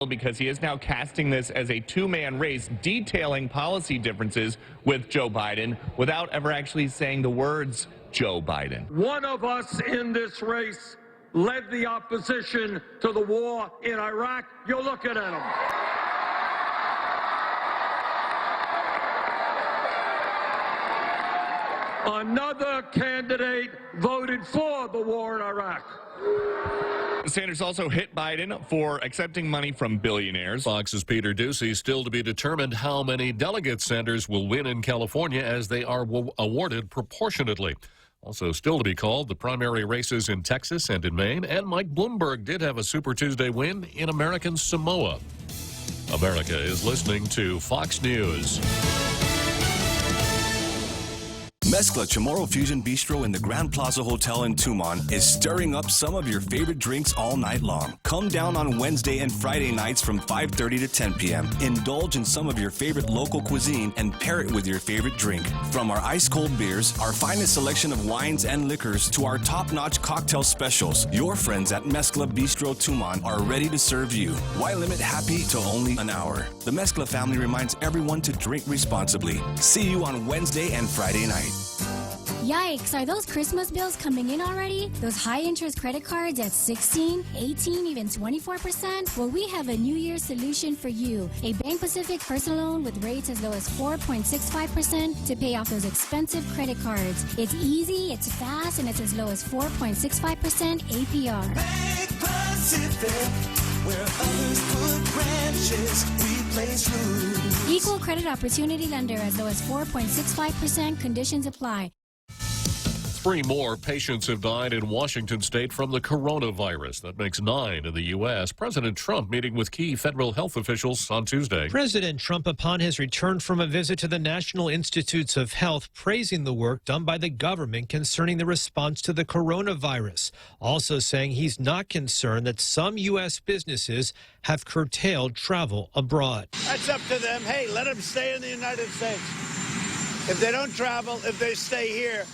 because he is now casting this as a two-man race, detailing policy differences with Joe Biden without ever actually saying the words Joe Biden. One of us in this race led the opposition to the war in Iraq. You're looking at him. Another candidate voted for the war in Iraq. Sanders also hit Biden for accepting money from billionaires. Fox's Peter Doocy. Still to be determined how many delegates Sanders will win in California, as they are awarded proportionately. Also still to be called the primary races in Texas and in Maine. And Mike Bloomberg did have a Super Tuesday win in American Samoa. America is listening to Fox News. Mezcla Chamorro Fusion Bistro in the Grand Plaza Hotel in Tumon is stirring up some of your favorite drinks all night long. Come down on Wednesday and Friday nights from 5:30 to 10 p.m. Indulge in some of your favorite local cuisine and pair it with your favorite drink. From our ice-cold beers, our finest selection of wines and liquors, to our top-notch cocktail specials, your friends at Mezcla Bistro Tumon are ready to serve you. Why limit happy to only an hour? The Mezcla family reminds everyone to drink responsibly. See you on Wednesday and Friday night. Yikes, are those Christmas bills coming in already? Those high-interest credit cards at 16, 18, even 24%? Well, we have a New Year's solution for you. A Bank Pacific personal loan with rates as low as 4.65% to pay off those expensive credit cards. It's easy, it's fast, and it's as low as 4.65% APR. Bank Pacific, where others put branches, we place roots. Equal credit opportunity lender as low as 4.65%. Conditions apply. 3 more patients have died in Washington state from the coronavirus. That makes 9 in the U.S. President Trump meeting with key federal health officials on Tuesday. President Trump, upon his return from a visit to the National Institutes of Health, praising the work done by the government concerning the response to the coronavirus. Also saying he's not concerned that some U.S. businesses have curtailed travel abroad. That's up to them. Hey, let them stay in the United States. If they don't travel, if they stay here,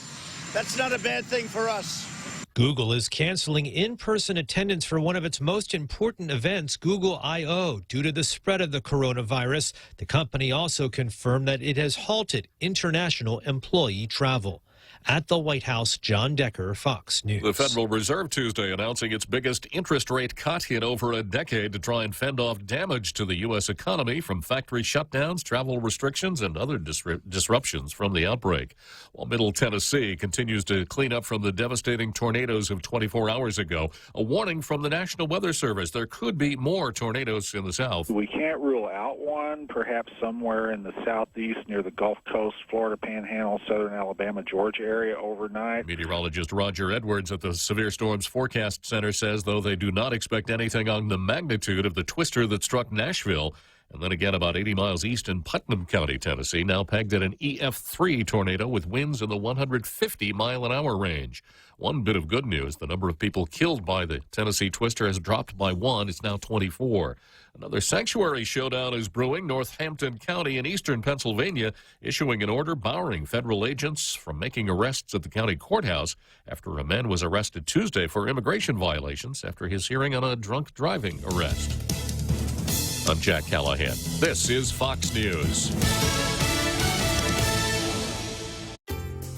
that's not a bad thing for us. Google is canceling in-person attendance for one of its most important events, Google I/O, due to the spread of the coronavirus. The company also confirmed that it has halted international employee travel. At the White House, John Decker, Fox News. The Federal Reserve Tuesday announcing its biggest interest rate cut in over a decade to try and fend off damage to the U.S. economy from factory shutdowns, travel restrictions, and other disruptions from the outbreak. While Middle Tennessee continues to clean up from the devastating tornadoes of 24 hours ago, a warning from the National Weather Service: there could be more tornadoes in the south. We can't rule out one, perhaps somewhere in the southeast near the Gulf Coast, Florida Panhandle, southern Alabama, Georgia area overnight. Meteorologist Roger Edwards at the Severe Storms Forecast Center says, though, they do not expect anything on the magnitude of the twister that struck Nashville, and then again about 80 miles east in Putnam County, Tennessee, now pegged at an EF3 tornado with winds in the 150-mile-an-hour range. One bit of good news: the number of people killed by the Tennessee twister has dropped by 1. It's now 24. Another sanctuary showdown is brewing. Northampton County in eastern Pennsylvania issuing an order barring federal agents from making arrests at the county courthouse after a man was arrested Tuesday for immigration violations after his hearing on a drunk driving arrest. I'm Jack Callahan. This is Fox News.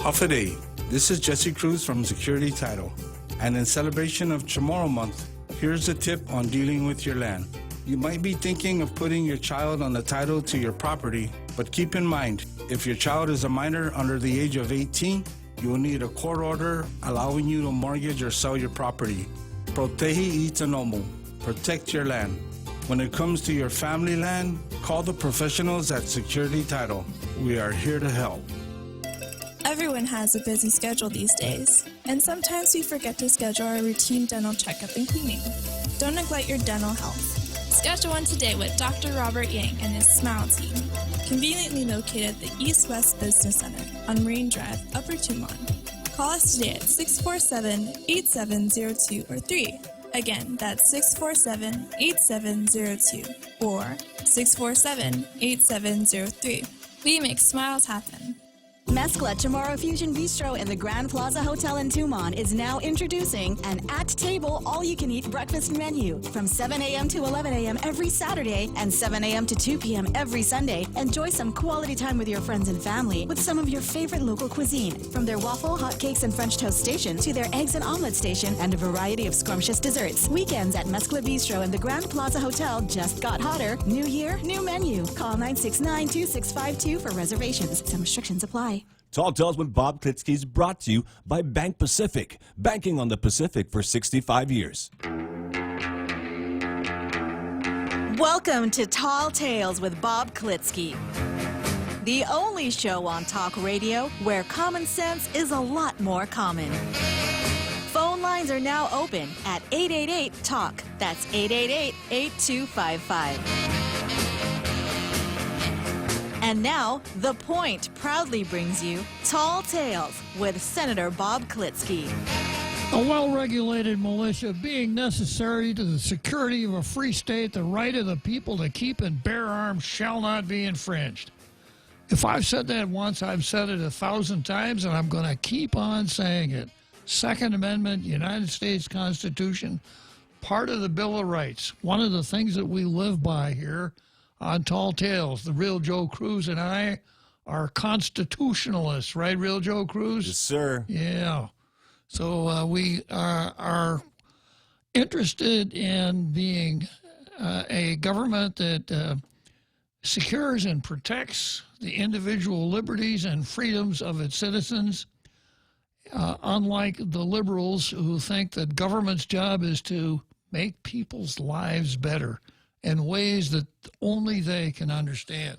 Howdy. This is Jesse Cruz from Security Title. And in celebration of Chamorro Month, here's a tip on dealing with your land. You might be thinking of putting your child on the title to your property, but keep in mind, if your child is a minor under the age of 18, you will need a court order allowing you to mortgage or sell your property. Protege Itanomo. Protect your land. When it comes to your family land, call the professionals at Security Title. We are here to help. Everyone has a busy schedule these days, and sometimes we forget to schedule our routine dental checkup and cleaning. Don't neglect your dental health. Schedule one today with Dr. Robert Yang and his Smile Team, conveniently located at the East West Business Center on Marine Drive, Upper Tumon. Call us today at 647-8702 or 3. Again, that's 647-8702 or 647-8703. We make smiles happen. Mezcla Chamorro Fusion Bistro in the Grand Plaza Hotel in Tumon is now introducing an at-table all-you-can-eat breakfast menu from 7 a.m. to 11 a.m. every Saturday and 7 a.m. to 2 p.m. every Sunday. Enjoy some quality time with your friends and family with some of your favorite local cuisine, from their waffle, hotcakes, and French toast station to their eggs and omelet station and a variety of scrumptious desserts. Weekends at Mezcla Bistro in the Grand Plaza Hotel just got hotter. New year, new menu. Call 969-2652 for reservations. Some restrictions apply. Tall Tales with Bob Klitzkie is brought to you by Bank Pacific, banking on the Pacific for 65 years. Welcome to Tall Tales with Bob Klitzkie, the only show on talk radio where common sense is a lot more common. Phone lines are now open at 888-TALK. That's 888-8255. And now, The Point proudly brings you Tall Tales with Senator Bob Klitzkie. A well-regulated militia being necessary to the security of a free state, the right of the people to keep and bear arms shall not be infringed. If I've said that once, I've said it 1,000 times, and I'm going to keep on saying it. Second Amendment, United States Constitution, part of the Bill of Rights. One of the things that we live by here on Tall Tales. The real Joe Cruz and I are constitutionalists, right, real Joe Cruz? Yes, sir. Yeah. So we are interested in being a government that secures and protects the individual liberties and freedoms of its citizens, unlike the liberals who think that government's job is to make people's lives better in ways that only they can understand.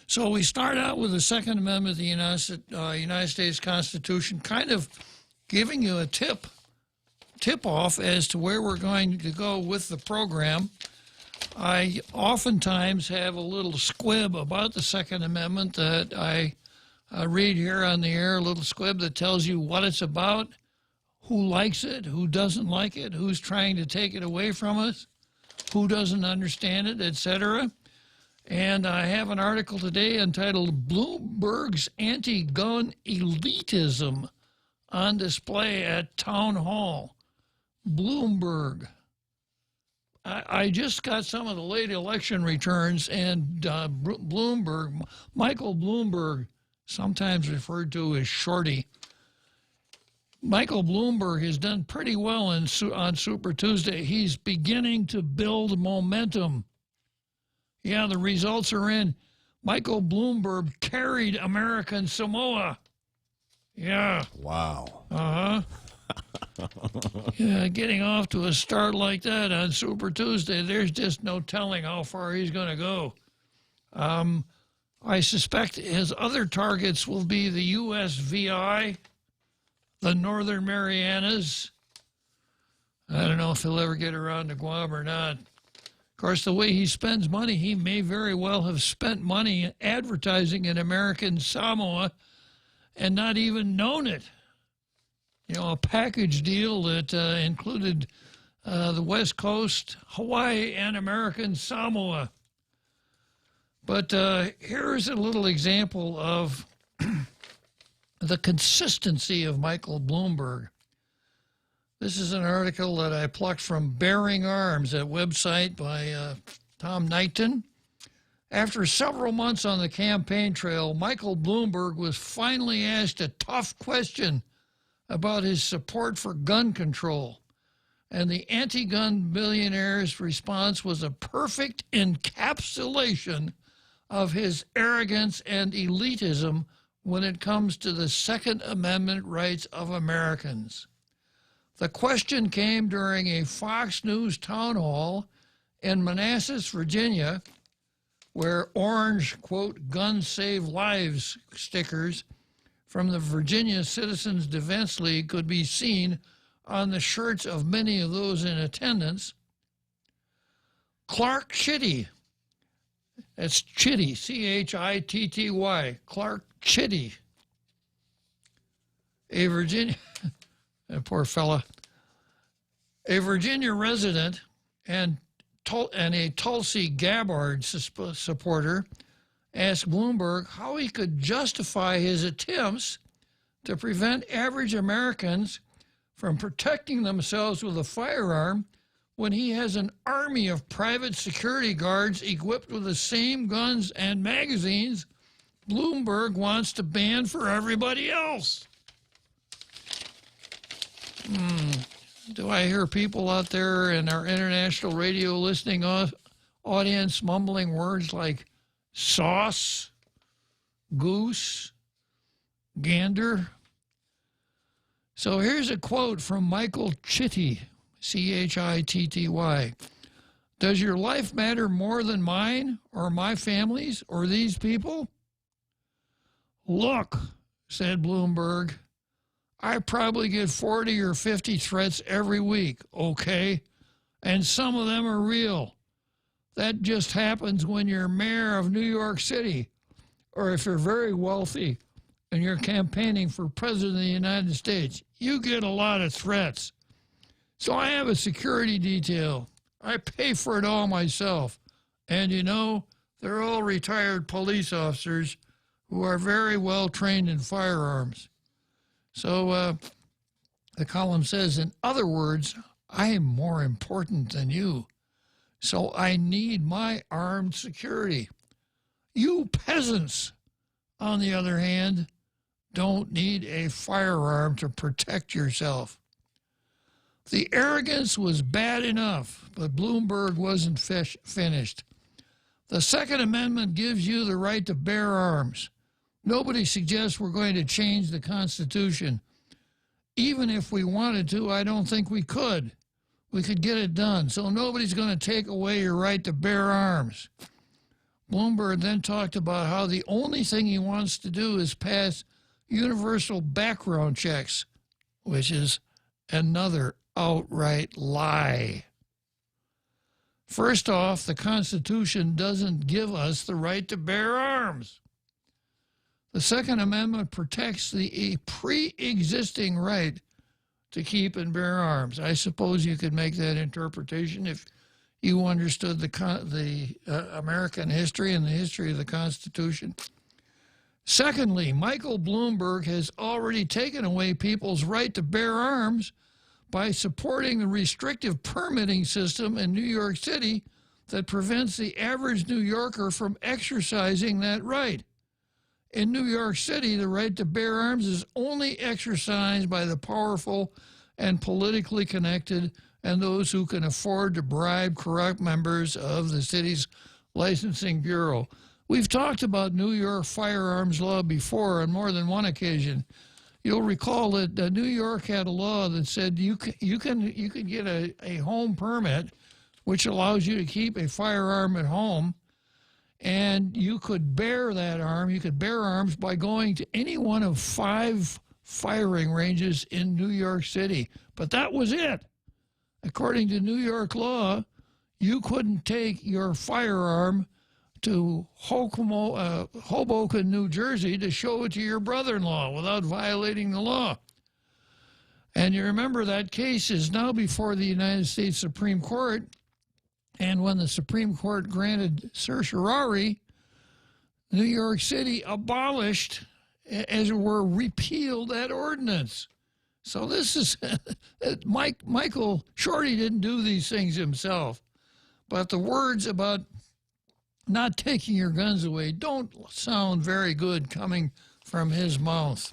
So we start out with the Second Amendment of the United States Constitution, kind of giving you a tip-off as to where we're going to go with the program. I oftentimes have a little squib about the Second Amendment that I read here on the air, a little squib that tells you what it's about, who likes it, who doesn't like it, who's trying to take it away from us, who doesn't understand it, etc. And I have an article today entitled Bloomberg's Anti-Gun Elitism on Display at Town Hall. Bloomberg. I just got some of the late election returns, and Bloomberg, Michael Bloomberg, sometimes referred to as Shorty. Michael Bloomberg has done pretty well on Super Tuesday. He's beginning to build momentum. Yeah, the results are in. Michael Bloomberg carried American Samoa. Yeah. Wow. Uh-huh. Yeah, getting off to a start like that on Super Tuesday, there's just no telling how far he's going to go. I suspect his other targets will be the USVI, the Northern Marianas. I don't know if he'll ever get around to Guam or not. Of course, the way he spends money, he may very well have spent money advertising in American Samoa and not even known it. You know, a package deal that included the West Coast, Hawaii, and American Samoa. But here's a little example of the consistency of Michael Bloomberg. This is an article that I plucked from Bearing Arms, a website by Tom Knighton. After several months on the campaign trail, Michael Bloomberg was finally asked a tough question about his support for gun control. And the anti-gun billionaire's response was a perfect encapsulation of his arrogance and elitism when it comes to the Second Amendment rights of Americans. The question came during a Fox News town hall in Manassas, Virginia, where orange, quote, "Guns Save Lives" stickers from the Virginia Citizens Defense League could be seen on the shirts of many of those in attendance. Clark Chitty, that's Chitty, C-H-I-T-T-Y, Clark Chitty, a Virginia, poor fella, a Virginia resident and a Tulsi Gabbard supporter, asked Bloomberg how he could justify his attempts to prevent average Americans from protecting themselves with a firearm when he has an army of private security guards equipped with the same guns and magazines Bloomberg wants to ban for everybody else. Do I hear people out there in our international radio listening audience mumbling words like sauce, goose, gander? So here's a quote from Michael Chitty, Chitty. Does your life matter more than mine or my family's or these people? Look, said Bloomberg, I probably get 40 or 50 threats every week, okay? And some of them are real. That just happens when you're mayor of New York City, or if you're very wealthy and you're campaigning for president of the United States. You get a lot of threats. So I have a security detail. I pay for it all myself. And you know, they're all retired police officers who are very well trained in firearms. So the column says, in other words, I am more important than you. So I need my armed security. You peasants, on the other hand, don't need a firearm to protect yourself. The arrogance was bad enough, but Bloomberg wasn't finished. The Second Amendment gives you the right to bear arms. Nobody suggests we're going to change the Constitution. Even if we wanted to, I don't think we could. We could get it done, so nobody's going to take away your right to bear arms. Bloomberg then talked about how the only thing he wants to do is pass universal background checks, which is another outright lie. First off, the Constitution doesn't give us the right to bear arms. The Second Amendment protects the pre-existing right to keep and bear arms. I suppose you could make that interpretation if you understood the American history and the history of the Constitution. Secondly, Michael Bloomberg has already taken away people's right to bear arms by supporting the restrictive permitting system in New York City that prevents the average New Yorker from exercising that right. In New York City, the right to bear arms is only exercised by the powerful and politically connected and those who can afford to bribe corrupt members of the city's licensing bureau. We've talked about New York firearms law before on more than one occasion. You'll recall that New York had a law that said you can get a home permit, which allows you to keep a firearm at home, and you could bear that arm. You could bear arms by going to any one of 5 firing ranges in New York City. But that was it. According to New York law, you couldn't take your firearm to Hoboken, New Jersey, to show it to your brother-in-law without violating the law. And you remember that case is now before the United States Supreme Court. And when the Supreme Court granted certiorari, New York City abolished, as it were, repealed that ordinance. So this is, Michael Shorty didn't do these things himself. But the words about not taking your guns away don't sound very good coming from his mouth.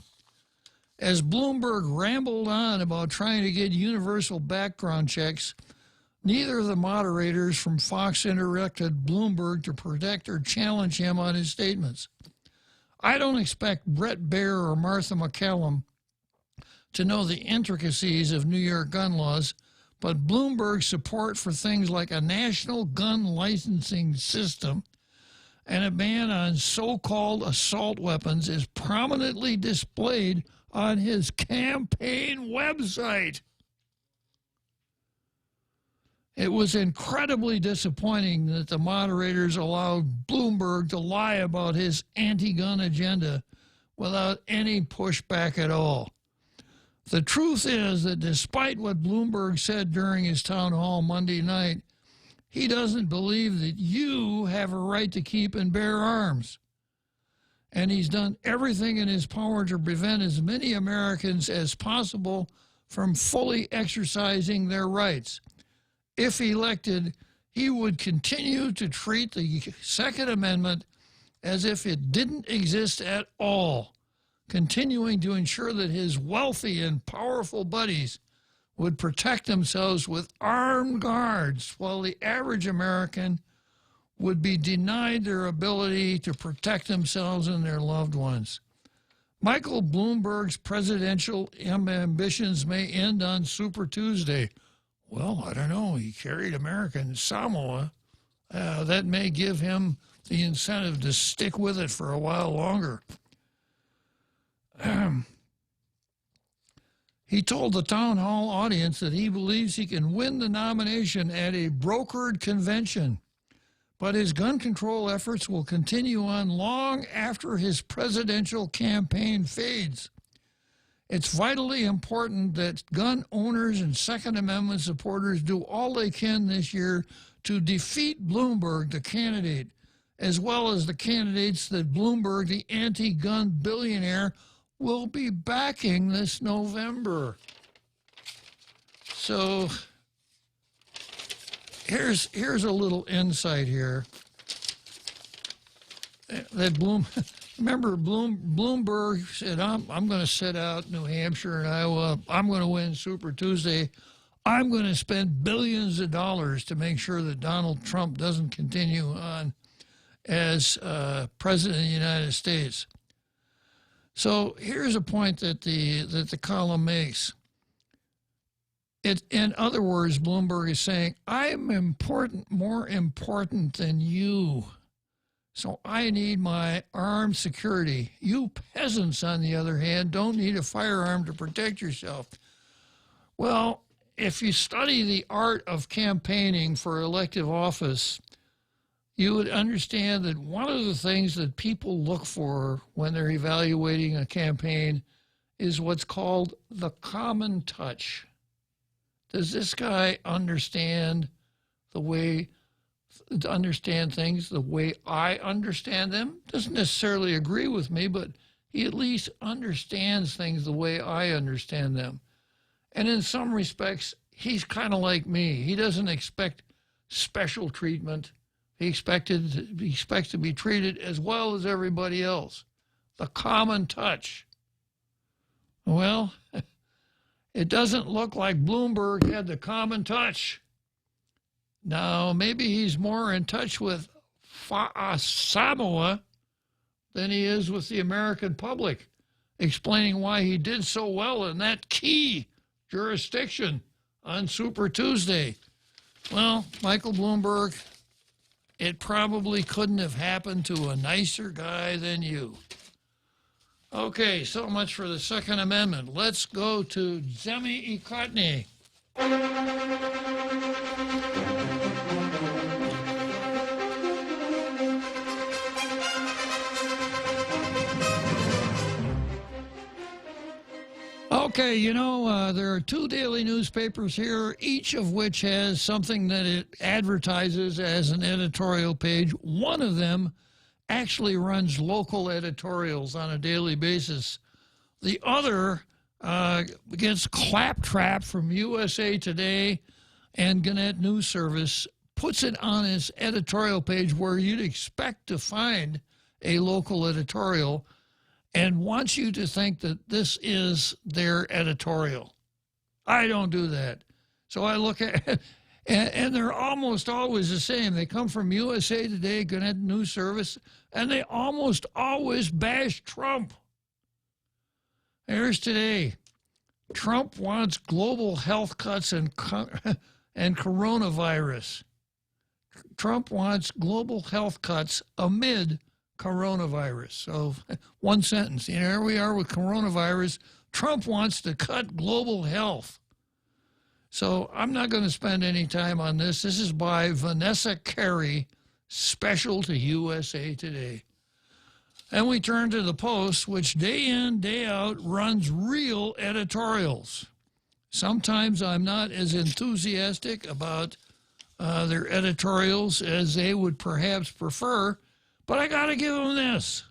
As Bloomberg rambled on about trying to get universal background checks, neither of the moderators from Fox interrupted Bloomberg to protect or challenge him on his statements. I don't expect Brett Baier or Martha McCallum to know the intricacies of New York gun laws, but Bloomberg's support for things like a national gun licensing system and a ban on so-called assault weapons is prominently displayed on his campaign website. It was incredibly disappointing that the moderators allowed Bloomberg to lie about his anti-gun agenda without any pushback at all. The truth is that despite what Bloomberg said during his town hall Monday night, he doesn't believe that you have a right to keep and bear arms. and he's done everything in his power to prevent as many Americans as possible from fully exercising their rights. If elected, he would continue to treat the Second Amendment as if it didn't exist at all, continuing to ensure that his wealthy and powerful buddies would protect themselves with armed guards, while the average American would be denied their ability to protect themselves and their loved ones. Michael Bloomberg's presidential ambitions may end on Super Tuesday. Well, I don't know. He carried America in Samoa. That may give him the incentive to stick with it for a while longer. He told the town hall audience that he believes he can win the nomination at a brokered convention, but his gun control efforts will continue on long after his presidential campaign fades. It's vitally important that gun owners and Second Amendment supporters do all they can this year to defeat Bloomberg, the candidate, as well as the candidates that Bloomberg, the anti-gun billionaire, will be backing this November. So here's a little insight here. That Bloomberg said, I'm going to sit out New Hampshire and Iowa. I'm going to win Super Tuesday. I'm going to spend billions of dollars to make sure that Donald Trump doesn't continue on as president of the United States. So here's a point that the column makes. In other words, Bloomberg is saying, I'm important, more important than you. So I need my armed security. You peasants, on the other hand, don't need a firearm to protect yourself. Well, if you study the art of campaigning for elective office, you would understand that one of the things that people look for when they're evaluating a campaign is what's called the common touch. Does this guy understand things the way I understand them? Doesn't necessarily agree with me, but he at least understands things the way I understand them. And in some respects, he's kind of like me. He doesn't expect special treatment. He expects to be treated as well as everybody else. The common touch. Well, it doesn't look like Bloomberg had the common touch. Now, maybe he's more in touch with Samoa than he is with the American public, explaining why he did so well in that key jurisdiction on Super Tuesday. Well, Michael Bloomberg, it probably couldn't have happened to a nicer guy than you. Okay, so much for the Second Amendment. Let's go to Zemi Ikotny. Okay, there are two daily newspapers here, each of which has something that it advertises as an editorial page. One of them actually runs local editorials on a daily basis. The other gets claptrap from USA Today and Gannett News Service, puts it on its editorial page where you'd expect to find a local editorial, and wants you to think that this is their editorial. I don't do that. So I look at, and they're almost always the same. They come from USA Today, Gannett News Service, and they almost always bash Trump. Here's today. Trump wants global health cuts and coronavirus. Trump wants global health cuts amid coronavirus. So one sentence. Here we are with coronavirus. Trump wants to cut global health. So I'm not going to spend any time on this. This is by Vanessa Carey, special to USA Today. And we turn to the Post, which day in, day out runs real editorials. Sometimes I'm not as enthusiastic about their editorials as they would perhaps prefer, but I got to give them this.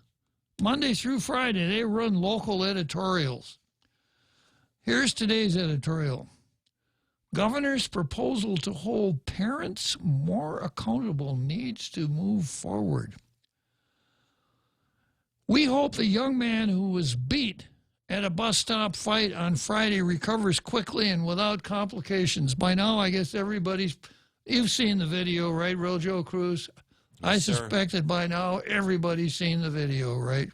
Monday through Friday, they run local editorials. Here's today's editorial. Governor's proposal to hold parents more accountable needs to move forward. We hope the young man who was beat at a bus stop fight on Friday recovers quickly and without complications. By now, I guess you've seen the video, right, Rojo Cruz? I suspect that by now everybody's seen the video, right?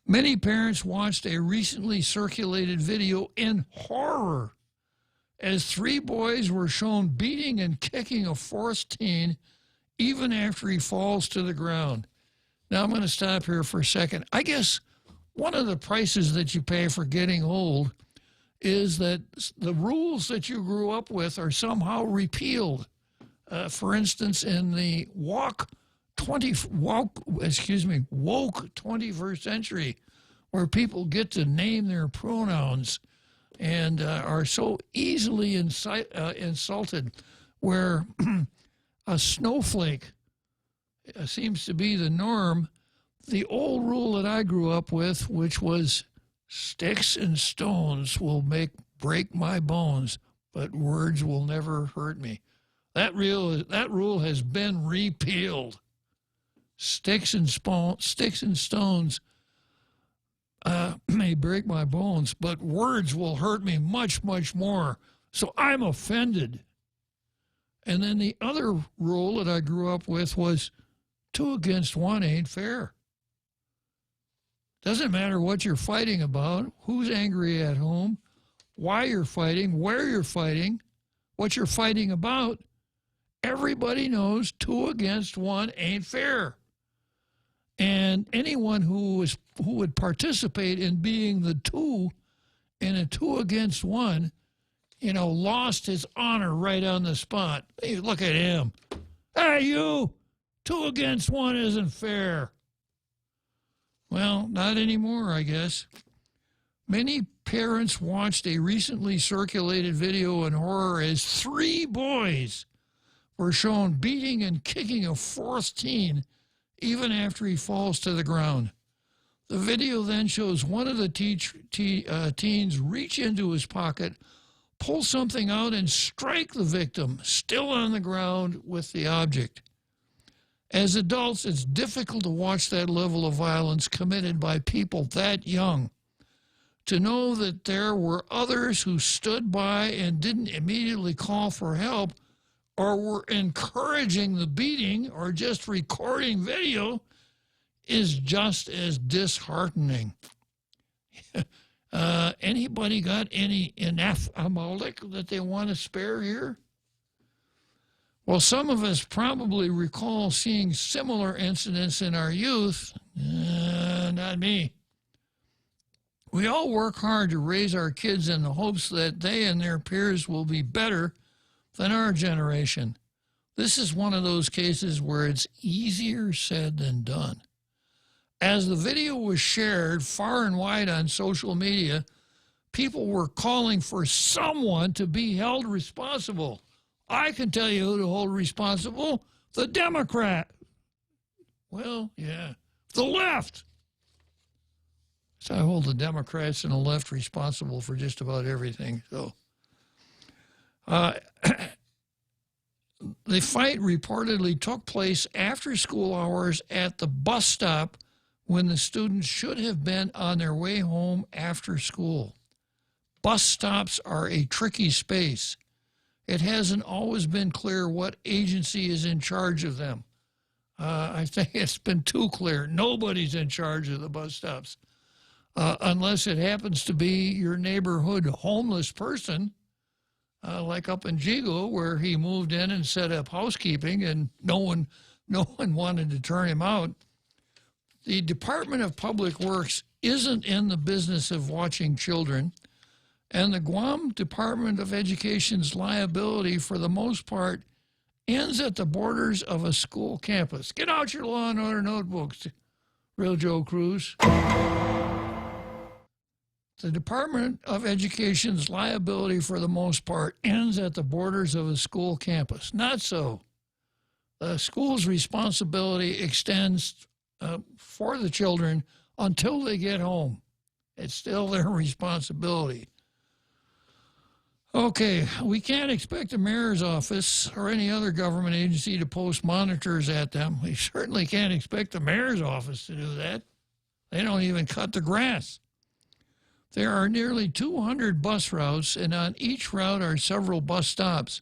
Many parents watched a recently circulated video in horror as 3 boys were shown beating and kicking a 4th teen even after he falls to the ground. Now, I'm going to stop here for a second. I guess one of the prices that you pay for getting old is that the rules that you grew up with are somehow repealed. For instance, in the woke 21st century, where people get to name their pronouns and are so easily insulted, where a snowflake seems to be the norm, the old rule that I grew up with, which was sticks and stones will break my bones, but words will never hurt me. That rule has been repealed. Sticks and stones may break my bones, but words will hurt me much, much more. So I'm offended. And then the other rule that I grew up with was 2 against 1 ain't fair. Doesn't matter what you're fighting about, who's angry at whom, why you're fighting, where you're fighting, what you're fighting about. Everybody knows 2 against 1 ain't fair. And anyone who would participate in being the 2 in a 2 against 1, lost his honor right on the spot. Hey, look at him. Hey, you! 2 against 1 isn't fair. Well, not anymore, I guess. Many parents watched a recently circulated video in horror as 3 boys were shown beating and kicking a 4th teen even after he falls to the ground. The video then shows one of the teens reach into his pocket, pull something out, and strike the victim, still on the ground, with the object. As adults, it's difficult to watch that level of violence committed by people that young. To know that there were others who stood by and didn't immediately call for help or were encouraging the beating or just recording video is just as disheartening. Anybody got any anaphemolic that they want to spare here? Well, some of us probably recall seeing similar incidents in our youth. Not me. We all work hard to raise our kids in the hopes that they and their peers will be better than our generation. This is one of those cases where it's easier said than done. As the video was shared far and wide on social media, people were calling for someone to be held responsible. I can tell you who to hold responsible: the Democrat. Well, yeah, the left. So I hold the Democrats and the left responsible for just about everything. So the fight reportedly took place after school hours at the bus stop when the students should have been on their way home after school. Bus stops are a tricky space. It hasn't always been clear what agency is in charge of them. I think it's been too clear. Nobody's in charge of the bus stops. Unless it happens to be your neighborhood homeless person, like up in Jigo, where he moved in and set up housekeeping and no one wanted to turn him out. The Department of Public Works isn't in the business of watching children, and the Guam Department of Education's liability, for the most part, ends at the borders of a school campus. Get out your Law and Order notebooks, Real Joe Cruz. The Department of Education's liability, for the most part, ends at the borders of a school campus. Not so. The school's responsibility extends for the children until they get home. It's still their responsibility. Okay, we can't expect the mayor's office or any other government agency to post monitors at them. We certainly can't expect the mayor's office to do that. They don't even cut the grass. There are nearly 200 bus routes, and on each route are several bus stops.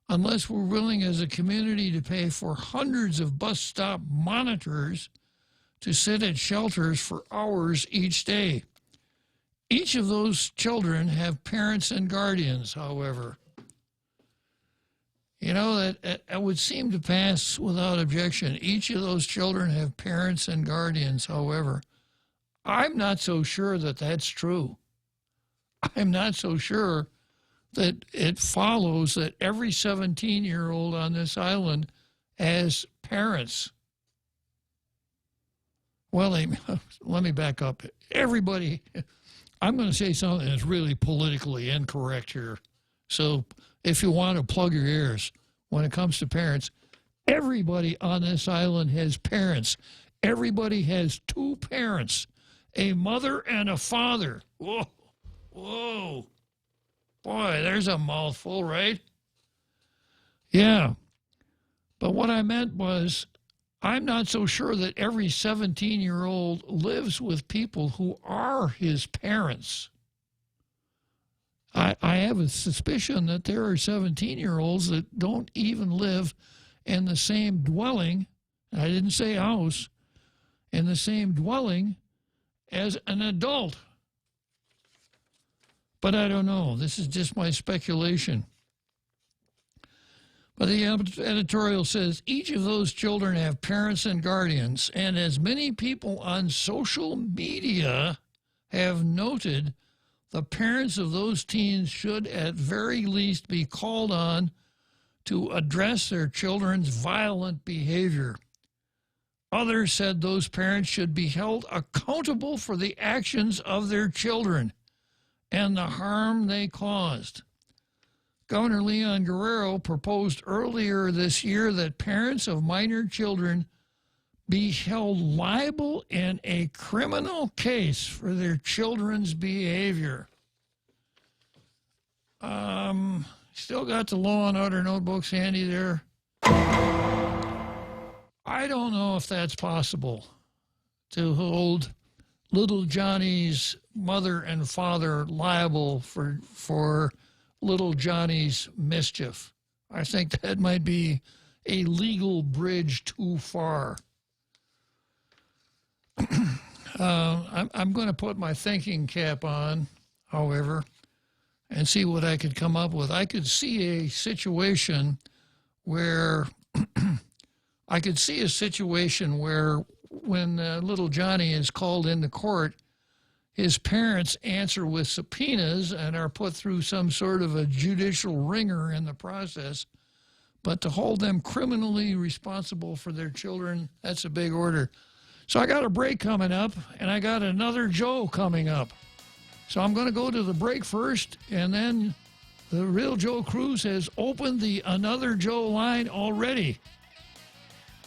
Unless we're willing as a community to pay for hundreds of bus stop monitors to sit at shelters for hours each day. Each of those children have parents and guardians, however. You know, that would seem to pass without objection. Each of those children have parents and guardians, however. I'm not so sure that that's true. I'm not so sure that it follows that every 17-year-old on this island has parents. Well, let me back up. Everybody, I'm going to say something that's really politically incorrect here. So if you want to plug your ears, when it comes to parents, everybody on this island has parents. Everybody has two parents, a mother and a father. Whoa, whoa. Boy, there's a mouthful, right? Yeah. But what I meant was, I'm not so sure that every 17-year-old lives with people who are his parents. I have a suspicion that there are 17-year-olds that don't even live in the same dwelling, I didn't say house, in the same dwelling as an adult. But I don't know. This is just my speculation. But the editorial says, each of those children have parents and guardians, and as many people on social media have noted, the parents of those teens should at very least be called on to address their children's violent behavior. Others said those parents should be held accountable for the actions of their children and the harm they caused. Governor Leon Guerrero proposed earlier this year that parents of minor children be held liable in a criminal case for their children's behavior. Still got the Law and Order notebooks handy there. I don't know if that's possible to hold little Johnny's mother and father liable for little Johnny's mischief. I think that might be a legal bridge too far. I'm going to put my thinking cap on, however, and see what I could come up with. I could see a situation where when little Johnny is called into court, his parents answer with subpoenas and are put through some sort of a judicial ringer in the process. But to hold them criminally responsible for their children, that's a big order. So I got a break coming up, and I got another Joe coming up. So I'm going to go to the break first, and then the real Joe Cruz has opened the Another Joe line already.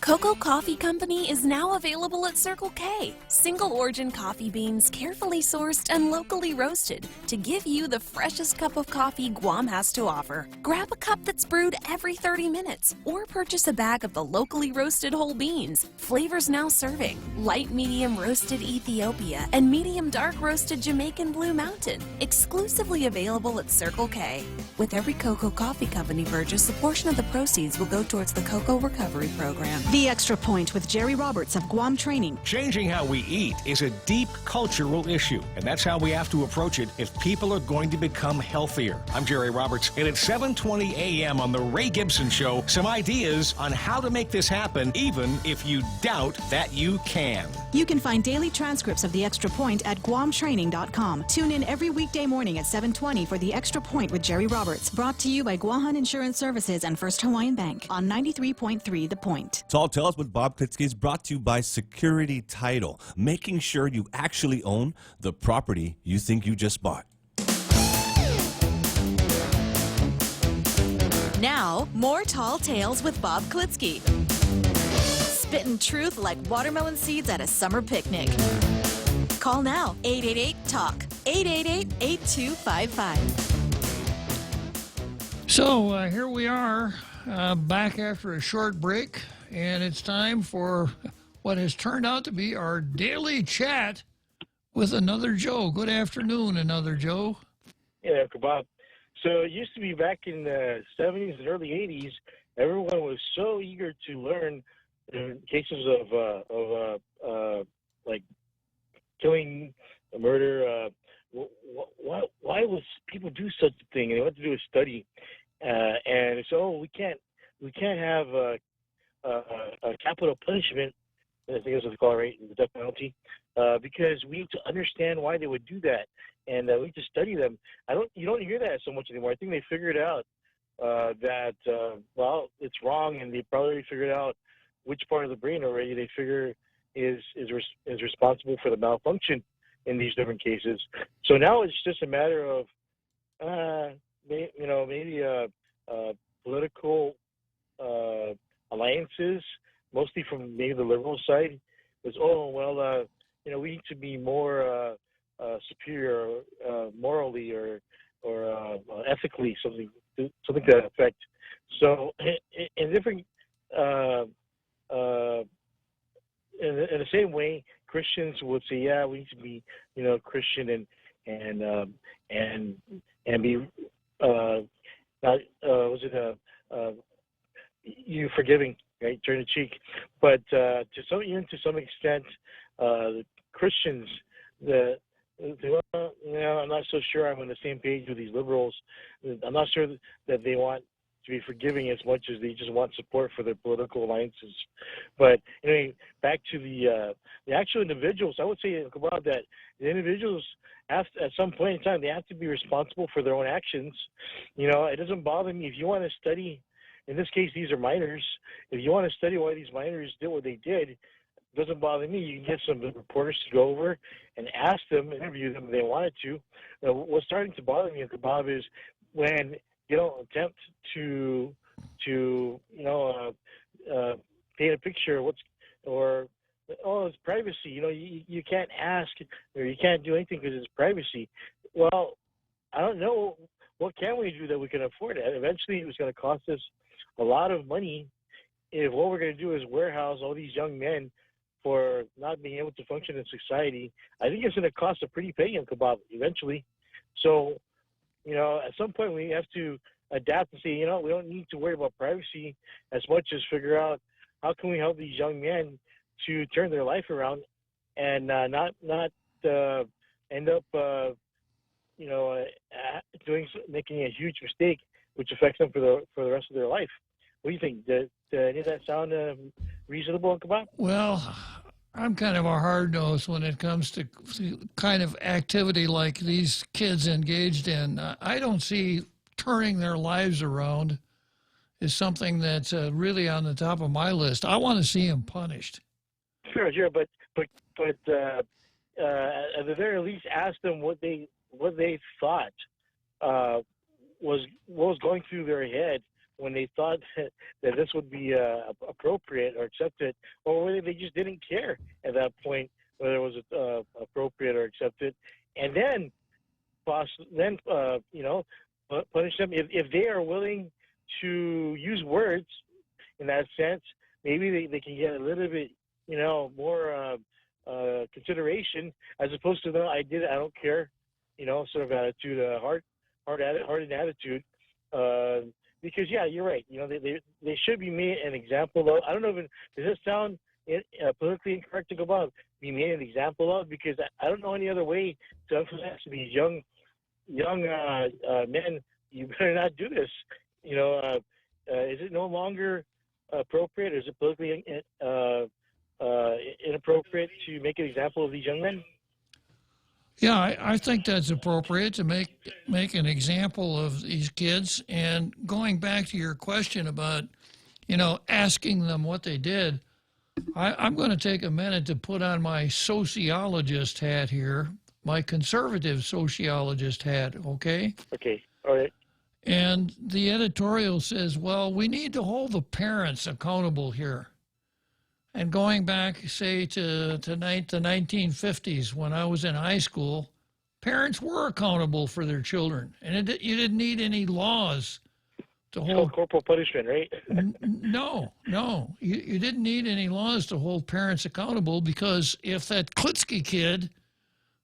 Cocoa Coffee Company is now available at Circle K. Single origin coffee beans carefully sourced and locally roasted to give you the freshest cup of coffee Guam has to offer. Grab a cup that's brewed every 30 minutes or purchase a bag of the locally roasted whole beans. Flavors now serving: light medium roasted Ethiopia and medium dark roasted Jamaican Blue Mountain. Exclusively available at Circle K. With every Cocoa Coffee Company purchase, a portion of the proceeds will go towards the Cocoa Recovery Program. The Extra Point with Jerry Roberts of Guam Training. Changing how we eat is a deep cultural issue, and that's how we have to approach it if people are going to become healthier. I'm Jerry Roberts, and at 7:20 a.m. on The Ray Gibson Show, some ideas on how to make this happen, even if you doubt that you can. You can find daily transcripts of The Extra Point at GuamTraining.com. Tune in every weekday morning at 7:20 for The Extra Point with Jerry Roberts, brought to you by Guahan Insurance Services and First Hawaiian Bank on 93.3 The Point. Tall Tales with Bob Klitzkie is brought to you by Security Title, making sure you actually own the property you think you just bought. Now, more Tall Tales with Bob Klitzkie. spitting truth like watermelon seeds at a summer picnic. Call now, 888-TALK, 888-8255. So here we are, back after a short break, and it's time for what has turned out to be our daily chat with Another Joe. Good afternoon, Another Joe. Yeah, Bob. So it used to be back in the 70s and early 80s, everyone was so eager to learn cases of like killing, murder. Why would people do such a thing? And they went to do a study, and so we can't have a capital punishment. I think that's what they call it, right? The death penalty, because we need to understand why they would do that, and we need to study them. You don't hear that so much anymore. I think they figured out that well, it's wrong, and they probably figured out which part of the brain already they figure is responsible for the malfunction in these different cases. So now it's just a matter of maybe political alliances, mostly from maybe the liberal side, is we need to be more superior morally or ethically, something to that effect. So in different in the same way, Christians would say, yeah, we need to be, Christian and be you forgiving, right? Turn the cheek. But to some extent, the Christians, I'm not so sure I'm on the same page with these liberals. I'm not sure that they want to be forgiving as much as they just want support for their political alliances. But anyway, back to the actual individuals, I would say, Bob, that the individuals have to, at some point in time, they have to be responsible for their own actions. It doesn't bother me if you want to study. In this case, these are minors. If you want to study why these minors did what they did, it doesn't bother me. You can get some reporters to go over and ask them, interview them if they wanted to. What's starting to bother me, Bob, is when you don't attempt to paint a picture it's privacy. You can't ask or you can't do anything because it's privacy. Well, I don't know. What can we do that we can afford it? Eventually, it was going to cost us a lot of money if what we're going to do is warehouse all these young men for not being able to function in society. I think it's going to cost a pretty penny, Bob, eventually. So, at some point we have to adapt and say, we don't need to worry about privacy as much as figure out how can we help these young men to turn their life around and not end up making a huge mistake which affects them for the rest of their life. What do you think? Does any of that sound reasonable, Bob? Well, I'm kind of a hard-nosed when it comes to kind of activity like these kids engaged in. I don't see turning their lives around is something that's really on the top of my list. I want to see them punished. Sure, but at the very least, ask them what they thought was going through their head when they thought that this would be appropriate or accepted, or whether they just didn't care at that point whether it was appropriate or accepted, and then punish them if they are willing to use words in that sense. Maybe they can get a little bit more consideration as opposed to I don't care, sort of attitude, hardened attitude. Because you're right. They should be made an example of. I don't know if does this sound politically incorrect to go about be made an example of, because I don't know any other way to emphasize to these young men. You better not do this. Is it no longer appropriate? Is it politically inappropriate to make an example of these young men? Yeah, I think that's appropriate to make an example of these kids. And going back to your question about, asking them what they did, I'm going to take a minute to put on my sociologist hat here, my conservative sociologist hat, okay? Okay, all right. And the editorial says, well, we need to hold the parents accountable here. And going back, say, to the 1950s, when I was in high school, parents were accountable for their children, and you didn't need any laws to hold corporal punishment, right? No, you didn't need any laws to hold parents accountable, because if that Klitzkie kid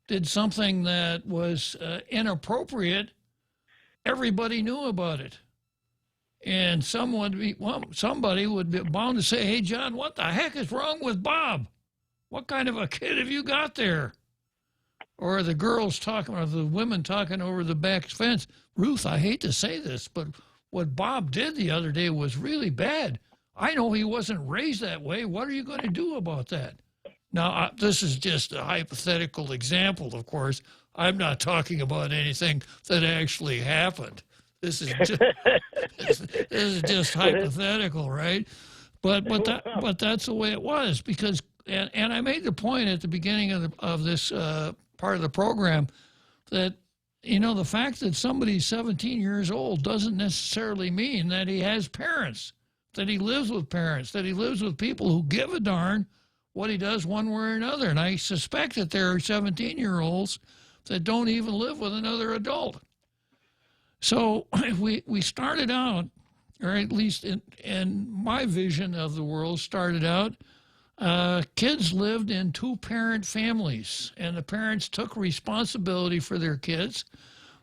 did something that was inappropriate, everybody knew about it. And somebody would be bound to say, "Hey, John, what the heck is wrong with Bob? What kind of a kid have you got there?" Or the girls talking, or the women talking over the back fence. "Ruth, I hate to say this, but what Bob did the other day was really bad. I know he wasn't raised that way. What are you going to do about that?" Now, this is just a hypothetical example, of course. I'm not talking about anything that actually happened. This is just hypothetical, right? But that's the way it was, because and I made the point at the beginning of this part of the program that, you know, the fact that somebody's 17 years old doesn't necessarily mean that he has parents, that he lives with parents, that he lives with people who give a darn what he does one way or another. And I suspect that there are 17-year-olds that don't even live with another adult. So we started out, or at least in my vision of the world, started out, kids lived in two-parent families, and the parents took responsibility for their kids.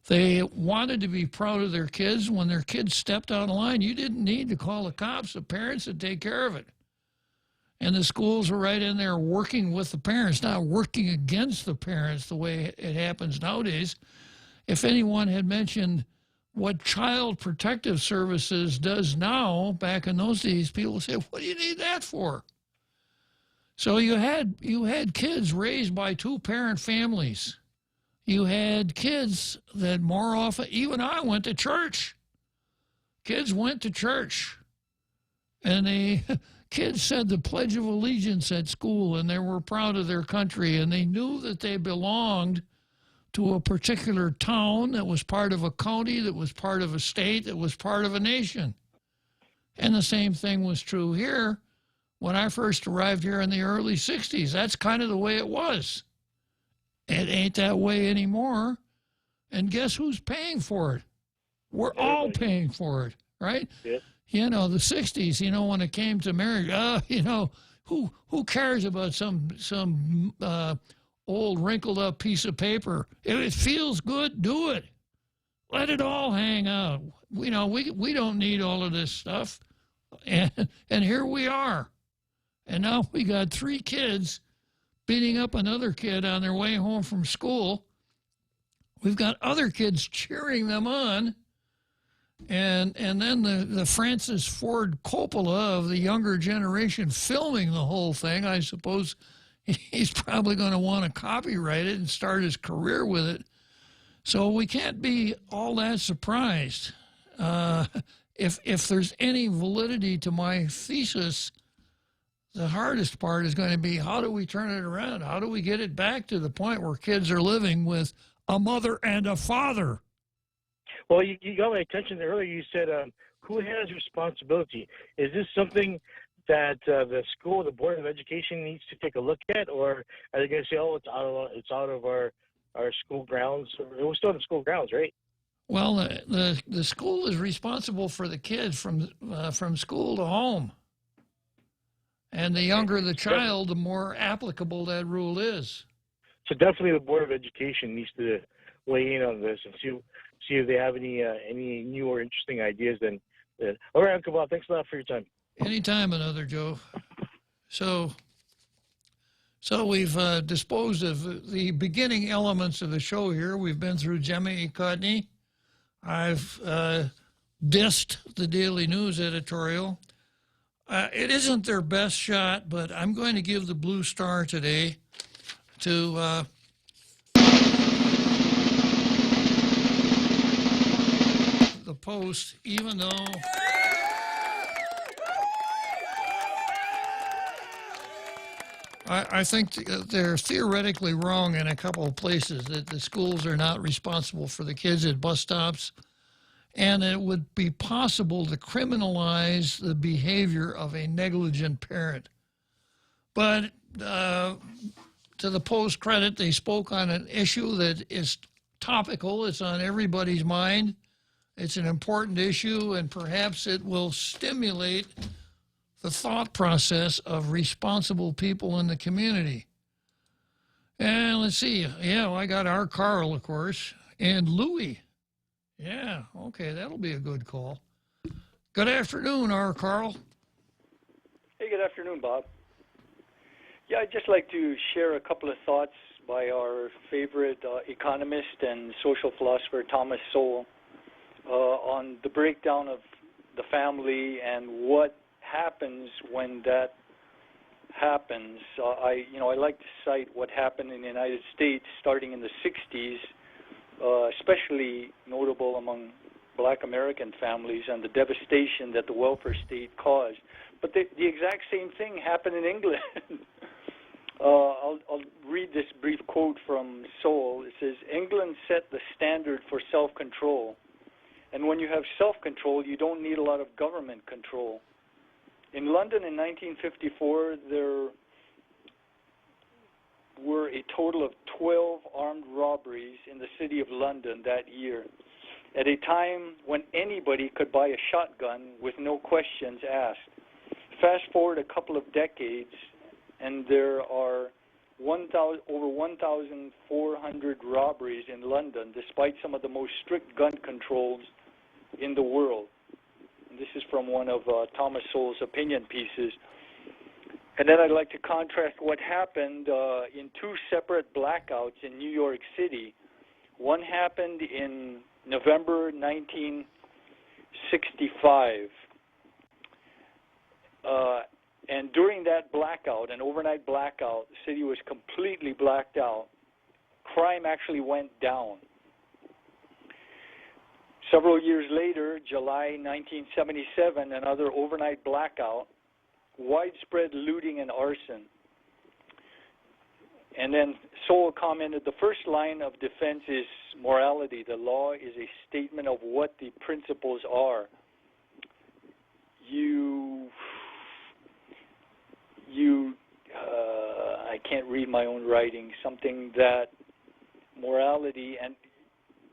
They wanted to be proud of their kids. When their kids stepped out of line, you didn't need to call the cops. The parents would take care of it. And the schools were right in there working with the parents, not working against the parents the way it happens nowadays. If anyone had mentioned what Child Protective Services does now, back in those days, people say, "What do you need that for?" So you had kids raised by two-parent families. You had kids that more often, even I went to church. Kids went to church, and the kids said the Pledge of Allegiance at school, and they were proud of their country, and they knew that they belonged to a particular town that was part of a county, that was part of a state, that was part of a nation. And the same thing was true here. When I first arrived here in the early 60s, that's kind of the way it was. It ain't that way anymore. And guess who's paying for it? We're all paying for it, right? Yeah. You know, the 60s, you know, when it came to marriage, you know, who cares about some old wrinkled up piece of paper? If it feels good, do it. Let it all hang out. You know, we don't need all of this stuff. And here we are. And now we got 3 kids beating up another kid on their way home from school. We've got other kids cheering them on. And then the Francis Ford Coppola of the younger generation filming the whole thing. I suppose he's probably going to want to copyright it and start his career with it. So we can't be all that surprised. If there's any validity to my thesis, the hardest part is going to be, how do we turn it around? How do we get it back to the point where kids are living with a mother and a father? Well, you got my attention earlier. You said, who has responsibility? Is this something that the school, the Board of Education needs to take a look at? Or are they going to say, "Oh, it's out of our school grounds"? We're still in the school grounds, right? Well, the school is responsible for the kids from school to home. And the younger the child, the more applicable that rule is. So definitely the Board of Education needs to weigh in on this and see if they have any new or interesting ideas. Then, all right, Uncle Bob, thanks a lot for your time. Anytime, another Joe. So we've disposed of the beginning elements of the show here. We've been through Gemma E. Cotney. I've dissed the Daily News editorial. It isn't their best shot, but I'm going to give the blue star today to the Post, even though I think they're theoretically wrong in a couple of places, that the schools are not responsible for the kids at bus stops, and it would be possible to criminalize the behavior of a negligent parent. But to the Post credit, they spoke on an issue that is topical. It's on everybody's mind. It's an important issue, and perhaps it will stimulate the thought process of responsible people in the community. And let's see. Yeah, well, I got our Carl, of course, and Louie. Yeah, okay, that'll be a good call. Good afternoon, our Carl. Hey, good afternoon, Bob. Yeah, I'd just like to share a couple of thoughts by our favorite economist and social philosopher, Thomas Sowell, on the breakdown of the family and what happens when that happens. I like to cite what happened in the United States starting in the 60s, especially notable among Black American families and the devastation that the welfare state caused. But the exact same thing happened in England. I'll read this brief quote from Sowell. It says, "England set the standard for self-control. And when you have self-control, you don't need a lot of government control. In London in 1954, there were a total of 12 armed robberies in the city of London that year, at a time when anybody could buy a shotgun with no questions asked. Fast forward a couple of decades, and there are over 1,400 robberies in London, despite some of the most strict gun controls in the world." And this is from one of Thomas Sowell's opinion pieces. And then I'd like to contrast what happened in two separate blackouts in New York City. One happened in November 1965. And during that blackout, an overnight blackout, the city was completely blacked out. Crime actually went down. Several years later, July 1977, another overnight blackout, widespread looting and arson. And then Sowell commented, "The first line of defense is morality. The law is a statement of what the principles are. I can't read my own writing, something that morality, and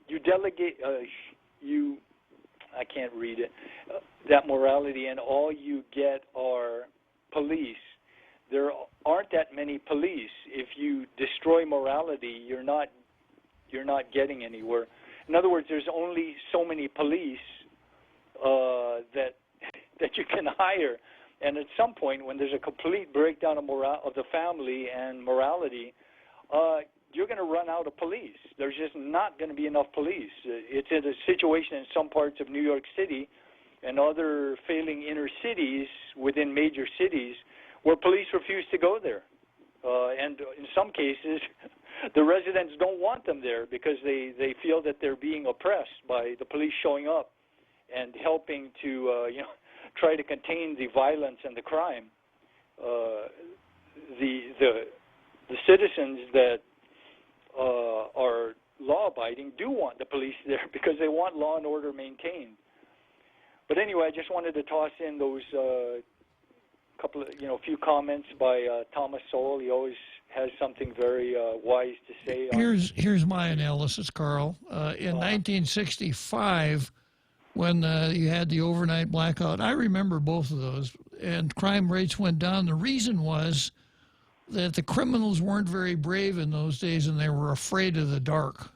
you delegate, I can't read it, that morality, and all you get are police. There aren't that many police. If you destroy morality, you're not getting anywhere. In other words, there's only so many police that you can hire. And at some point, when there's a complete breakdown of the family and morality, you're going to run out of police. There's just not going to be enough police. It's in a situation in some parts of New York City and other failing inner cities within major cities where police refuse to go there. And in some cases, the residents don't want them there because they feel that they're being oppressed by the police showing up and helping to try to contain the violence and the crime. The citizens that are law-abiding do want the police there because they want law and order maintained. But anyway, I just wanted to toss in those few comments by Thomas Sowell. He always has something very wise to say. Here's my analysis, Carl. In 1965, when you had the overnight blackout, I remember both of those, and crime rates went down. The reason was that the criminals weren't very brave in those days, and they were afraid of the dark.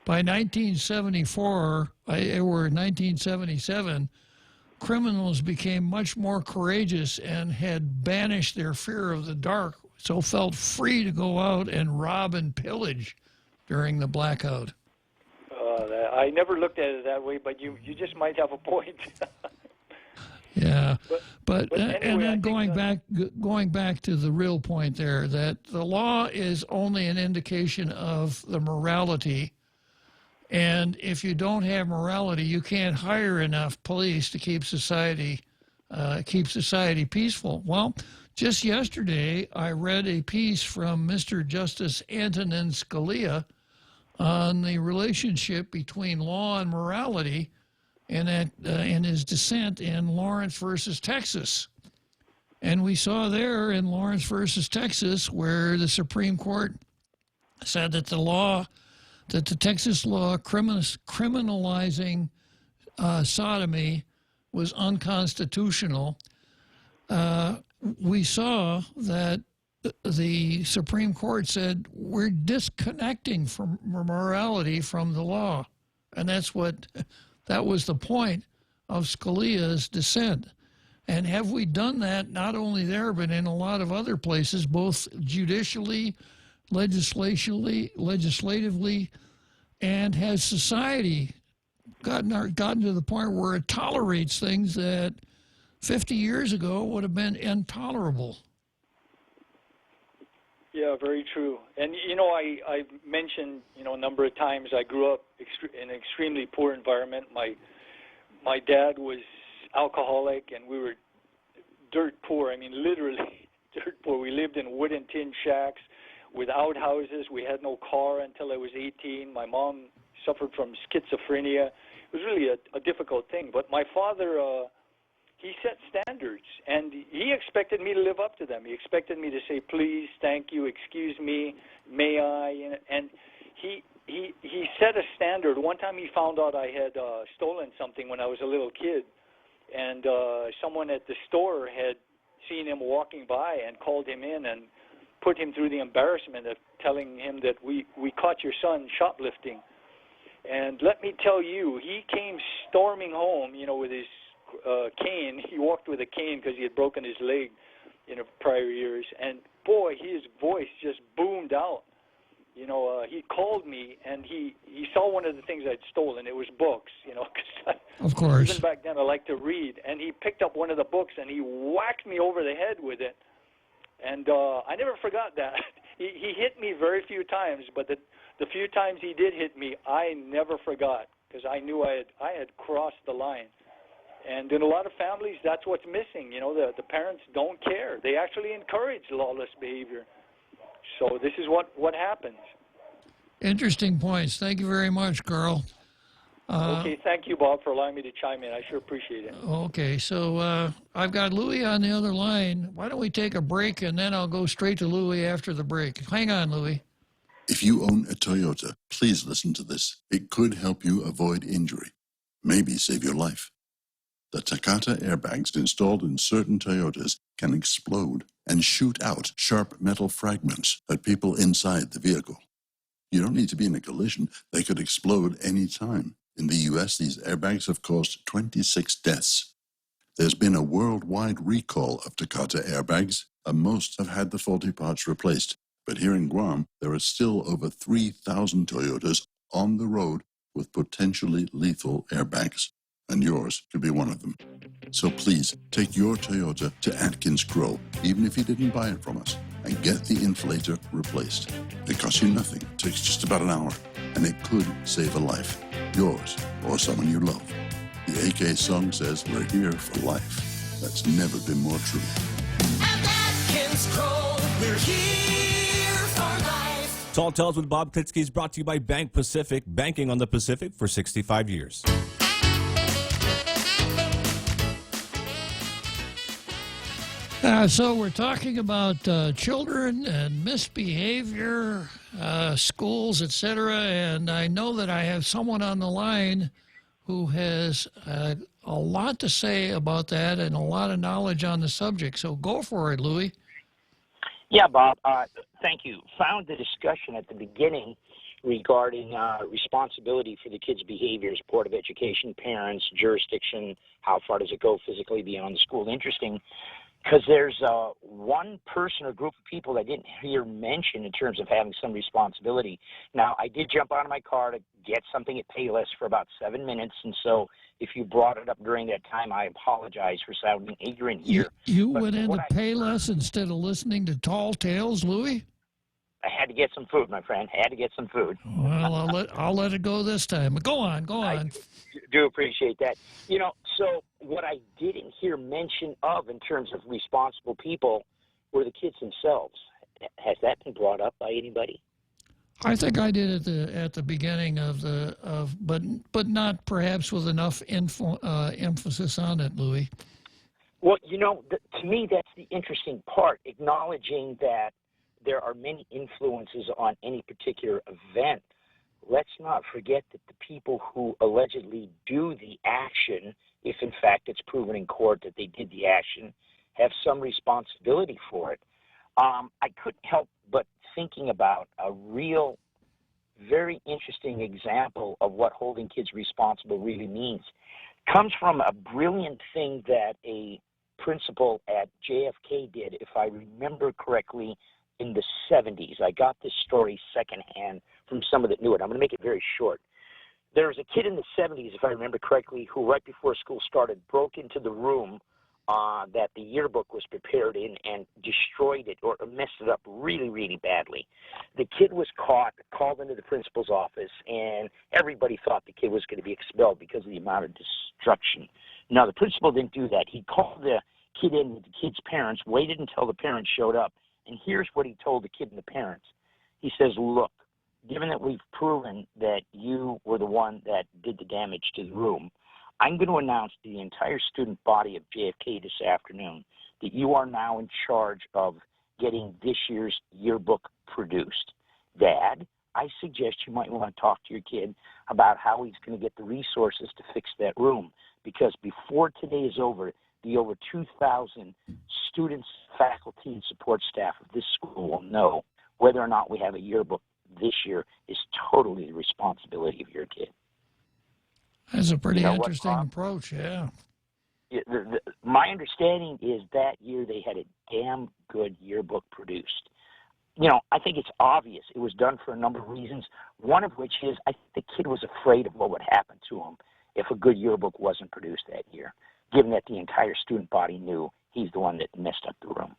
By 1974, or 1977, criminals became much more courageous and had banished their fear of the dark, so felt free to go out and rob and pillage during the blackout. I never looked at it that way, but you just might have a point. Yeah, but anyway, and then going back to the real point there, that the law is only an indication of the morality, and if you don't have morality, you can't hire enough police to keep society peaceful. Well, just yesterday I read a piece from Mr. Justice Antonin Scalia on the relationship between law and morality, and in his dissent in Lawrence versus Texas. And we saw there in Lawrence versus Texas where the Supreme Court said that the Texas law criminalizing sodomy was unconstitutional. We saw that the Supreme Court said we're disconnecting from morality from the law. And that was the point of Scalia's dissent. And have we done that not only there, but in a lot of other places, both judicially, legislatively, and has society gotten to the point where it tolerates things that 50 years ago would have been intolerable? Yeah, very true. And, you know, I mentioned, you know, a number of times I grew up in an extremely poor environment. My dad was alcoholic, and we were dirt poor. I mean, literally dirt poor. We lived in wooden tin shacks with outhouses. We had no car until I was 18. My mom suffered from schizophrenia. It was really a difficult thing. But my father, he set standards, and he expected me to live up to them. He expected me to say, please, thank you, excuse me, may I, and he set a standard. One time he found out I had stolen something when I was a little kid, and someone at the store had seen him walking by and called him in and put him through the embarrassment of telling him that we caught your son shoplifting. And let me tell you, he came storming home, you know, with his cane. He walked with a cane because he had broken his leg in prior years. And boy, his voice just boomed out. You know, he called me, and he saw one of the things I'd stolen. It was books, you know, because of course, even back then I liked to read. And he picked up one of the books, and he whacked me over the head with it. And I never forgot that. He hit me very few times, but the few times he did hit me, I never forgot, because I knew I had crossed the line. And in a lot of families, that's what's missing. You know, the parents don't care. They actually encourage lawless behavior. So this is what happens. Interesting points. Thank you very much, Carl. Okay, thank you, Bob, for allowing me to chime in. I sure appreciate it. Okay, so I've got Louis on the other line. Why don't we take a break, and then I'll go straight to Louis after the break. Hang on, Louis. If you own a Toyota, please listen to this. It could help you avoid injury, maybe save your life. The Takata airbags installed in certain Toyotas can explode and shoot out sharp metal fragments at people inside the vehicle. You don't need to be in a collision. They could explode any time. In the U.S., these airbags have caused 26 deaths. There's been a worldwide recall of Takata airbags, and most have had the faulty parts replaced. But here in Guam, there are still over 3,000 Toyotas on the road with potentially lethal airbags, and yours could be one of them. So please, take your Toyota to Atkins Grow, even if you didn't buy it from us, and get the inflator replaced. It costs you nothing, takes just about an hour, and it could save a life, yours or someone you love. The AK song says we're here for life. That's never been more true. At Atkins Grow, we're here for life. Tall Tales with Bob Klitzkie is brought to you by Bank Pacific, banking on the Pacific for 65 years. So we're talking about children and misbehavior, schools, etc. And I know that I have someone on the line who has a lot to say about that and a lot of knowledge on the subject. So go for it, Louis. Yeah, Bob. Thank you. Found the discussion at the beginning regarding responsibility for the kids' behaviors, Board of Education, parents, jurisdiction, how far does it go physically beyond the school. Interesting, because there's one person or group of people I didn't hear mentioned in terms of having some responsibility. Now, I did jump out of my car to get something at Payless for about 7 minutes, and so if you brought it up during that time, I apologize for sounding ignorant here. You went into Payless instead of listening to Tall Tales, Louis? I had to get some food, my friend. Had to get some food. Well, I'll let it go this time. But go on. I do appreciate that. You know, so what I didn't hear mention of in terms of responsible people were the kids themselves. Has that been brought up by anybody? I think I did at the beginning but not perhaps with enough emphasis on it, Louis. Well, to me, that's the interesting part, acknowledging that there are many influences on any particular event. Let's not forget that the people who allegedly do the action, if in fact it's proven in court that they did the action, have some responsibility for it. I couldn't help but thinking about a real, very interesting example of what holding kids responsible really means. Comes from a brilliant thing that a principal at JFK did, if I remember correctly, in the 70s. I got this story secondhand from someone that knew it. I'm going to make it very short. There was a kid in the 70s, if I remember correctly, who right before school started broke into the room that the yearbook was prepared in and destroyed it or messed it up really, really badly. The kid was caught, called into the principal's office, and everybody thought the kid was going to be expelled because of the amount of destruction. Now, the principal didn't do that. He called the kid in with the kid's parents, waited until the parents showed up, and here's what he told the kid and the parents. He says, look, given that we've proven that you were the one that did the damage to the room, I'm going to announce to the entire student body of JFK this afternoon that you are now in charge of getting this year's yearbook produced. Dad, I suggest you might want to talk to your kid about how he's going to get the resources to fix that room, because before today is over, the over 2,000 students, faculty, and support staff of this school will know whether or not we have a yearbook this year is totally the responsibility of your kid. That's a pretty interesting approach, yeah. My understanding is that year they had a damn good yearbook produced. I think it's obvious. It was done for a number of reasons, one of which is I think the kid was afraid of what would happen to him if a good yearbook wasn't produced that year, given that the entire student body knew he's the one that messed up the room.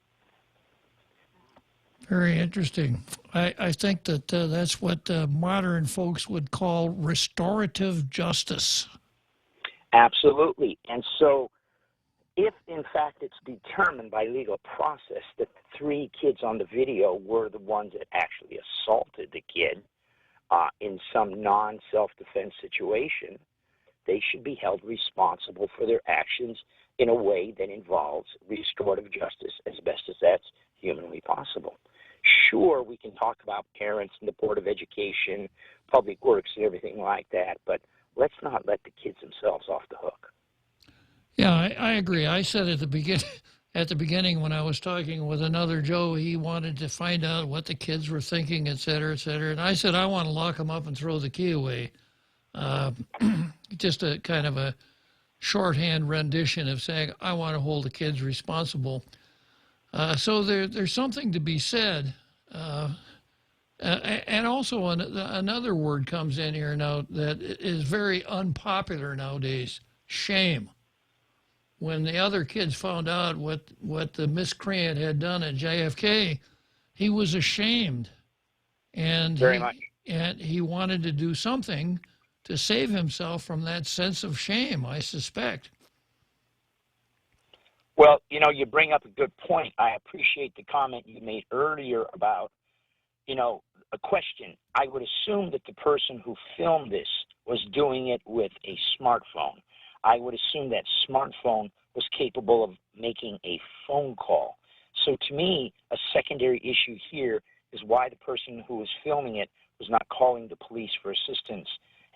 Very interesting. I think that that's what modern folks would call restorative justice. Absolutely. And so if, in fact, it's determined by legal process that the 3 kids on the video were the ones that actually assaulted the kid in some non-self-defense situation, they should be held responsible for their actions in a way that involves restorative justice as best as that's humanly possible. Sure, we can talk about parents and the Board of Education, Public Works, and everything like that, but let's not let the kids themselves off the hook. Yeah, I agree. I said at the beginning when I was talking with another Joe, he wanted to find out what the kids were thinking, et cetera, and I said I want to lock them up and throw the key away. Just a kind of a shorthand rendition of saying I want to hold the kids responsible. So there's something to be said. And also another word comes in here now that is very unpopular nowadays, shame. When the other kids found out what the miscreant had done at JFK, he was ashamed. And he wanted to do something to save himself from that sense of shame, I suspect. Well, you bring up a good point. I appreciate the comment you made earlier about, a question. I would assume that the person who filmed this was doing it with a smartphone. I would assume that smartphone was capable of making a phone call. So to me, a secondary issue here is why the person who was filming it was not calling the police for assistance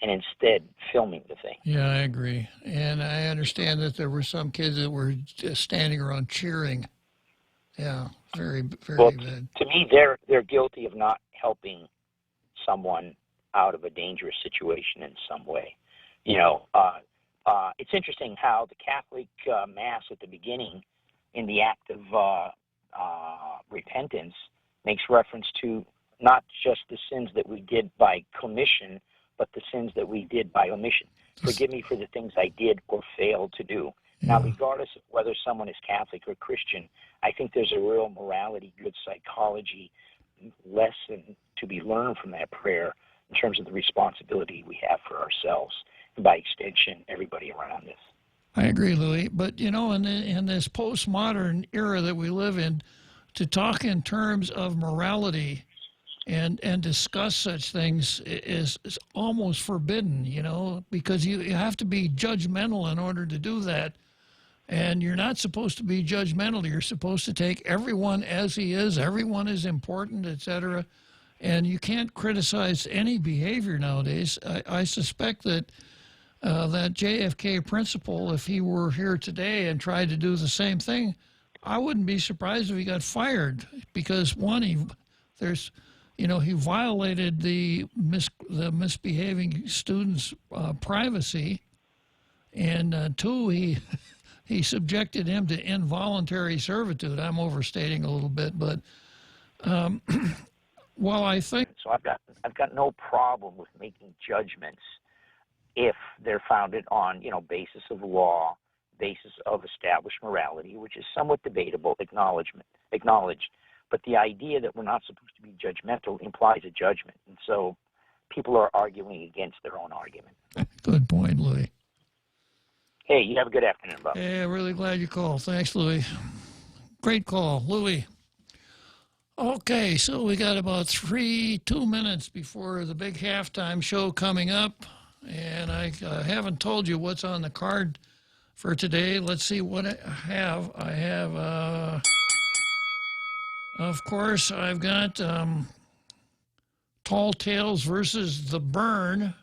and instead filming the thing. Yeah, I agree. And I understand that there were some kids that were just standing around cheering. Yeah, very, very bad. To me, they're guilty of not helping someone out of a dangerous situation in some way. It's interesting how the Catholic Mass at the beginning in the act of repentance makes reference to not just the sins that we did by commission, but the sins that we did by omission. Forgive me for the things I did or failed to do. Now, regardless of whether someone is Catholic or Christian, I think there's a real morality, good psychology lesson to be learned from that prayer in terms of the responsibility we have for ourselves and, by extension, everybody around us. I agree, Louis. But, in this postmodern era that we live in, to talk in terms of morality and discuss such things is almost forbidden, because you have to be judgmental in order to do that. And you're not supposed to be judgmental. You're supposed to take everyone as he is. Everyone is important, etc. And you can't criticize any behavior nowadays. I suspect that that JFK principal, if he were here today and tried to do the same thing, I wouldn't be surprised if he got fired, because one, he violated the misbehaving student's privacy, and two, he subjected him to involuntary servitude. I'm overstating a little bit, but well, I think so. I've got no problem with making judgments if they're founded on, basis of law, basis of established morality, which is somewhat debatable, acknowledged. But the idea that we're not supposed to be judgmental implies a judgment. And so people are arguing against their own argument. Good point, Louis. Hey, you have a good afternoon, Bob. Yeah, really glad you called. Thanks, Louis. Great call, Louis. Okay, so we got about 2 minutes before the big halftime show coming up. And I haven't told you what's on the card for today. Let's see what I have. I have, of course, I've got Tall Tales versus the Burn.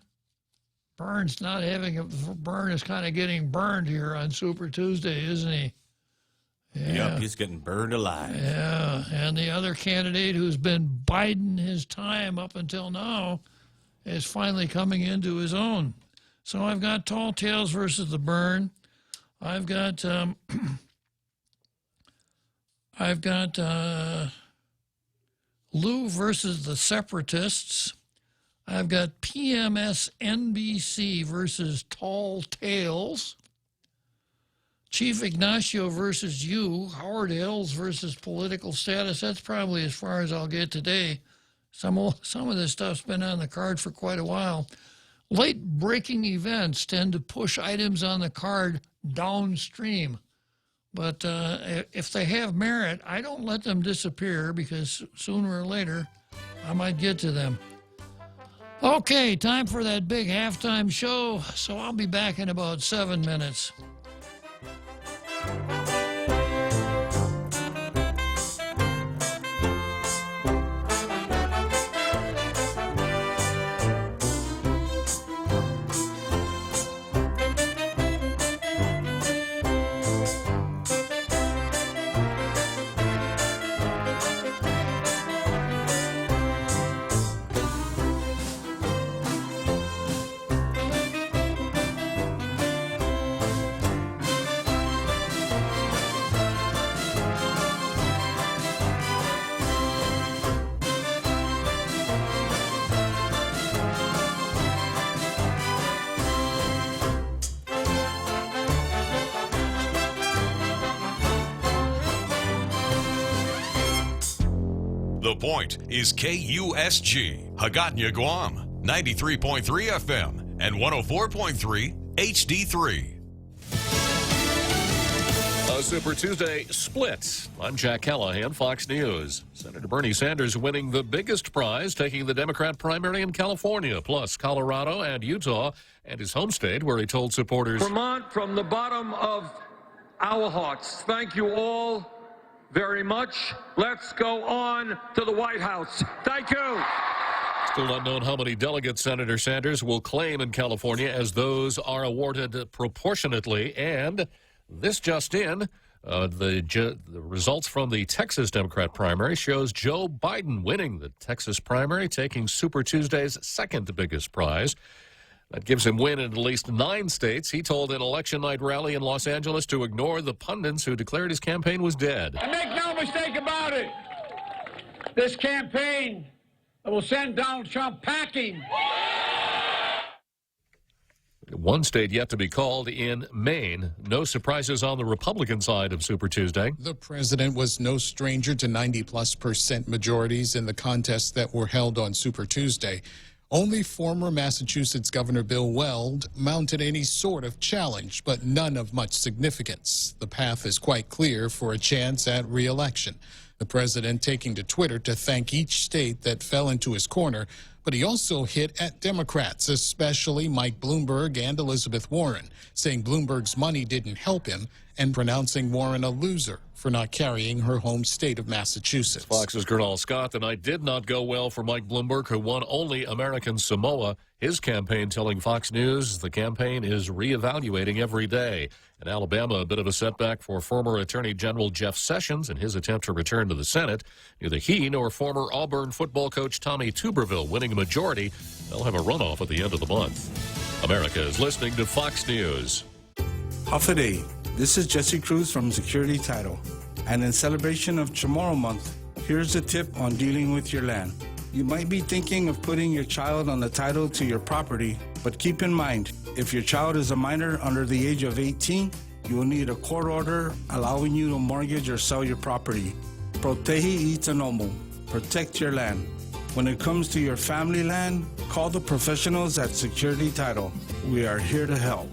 Burn is kind of getting burned here on Super Tuesday, isn't he? Yeah. Yep, he's getting burned alive. Yeah, and the other candidate who's been biding his time up until now is finally coming into his own. So I've got Tall Tales versus the Burn. I've got Lou versus the Separatists. I've got PMS NBC versus Tall Tales. Chief Ignacio versus you. Howard Hills versus Political Status. That's probably as far as I'll get today. Some of this stuff's been on the card for quite a while. Late breaking events tend to push items on the card downstream. But if they have merit, I don't let them disappear, because sooner or later I might get to them. Okay, time for that big halftime show. So I'll be back in about 7 minutes. The Point is KUSG, Hagåtña, Guam, 93.3 FM and 104.3 HD3. A Super Tuesday split. I'm Jack Callahan, Fox News. Senator Bernie Sanders winning the biggest prize, taking the Democrat primary in California, plus Colorado and Utah, and his home state, where he told supporters, Vermont, from the bottom of our hearts, thank you all very much. Let's go on to the White House. Thank you. Still unknown how many delegates Senator Sanders will claim in California, as those are awarded proportionately. And this just in, the results from the Texas Democrat primary shows Joe Biden winning the Texas primary, taking Super Tuesday's second biggest prize. That gives him win in at least 9 states. He told an election night rally in Los Angeles to ignore the pundits who declared his campaign was dead. And make no mistake about it, this campaign will send Donald Trump packing. One state yet to be called in Maine. No surprises on the Republican side of Super Tuesday. The president was no stranger to 90+% majorities in the contests that were held on Super Tuesday. Only former Massachusetts Governor Bill Weld mounted any sort of challenge, but none of much significance. The path is quite clear for a chance at re-election. The president taking to Twitter to thank each state that fell into his corner, but he also hit at Democrats, especially Mike Bloomberg and Elizabeth Warren, saying Bloomberg's money didn't help him and pronouncing Warren a loser for not carrying her home state of Massachusetts. Fox's Gernal Scott, the night did not go well for Mike Bloomberg, who won only American Samoa. His campaign telling Fox News the campaign is reevaluating every day. In Alabama, a bit of a setback for former Attorney General Jeff Sessions in his attempt to return to the Senate. Neither he nor former Auburn football coach Tommy Tuberville winning a majority. They'll have a runoff at the end of the month. America is listening to Fox News. Hafaday. This is Jesse Cruz from Security Title. And in celebration of Chamorro Month, here's a tip on dealing with your land. You might be thinking of putting your child on the title to your property, but keep in mind, if your child is a minor under the age of 18, you will need a court order allowing you to mortgage or sell your property. Protege Itanomo. Protect your land. When it comes to your family land, call the professionals at Security Title. We are here to help.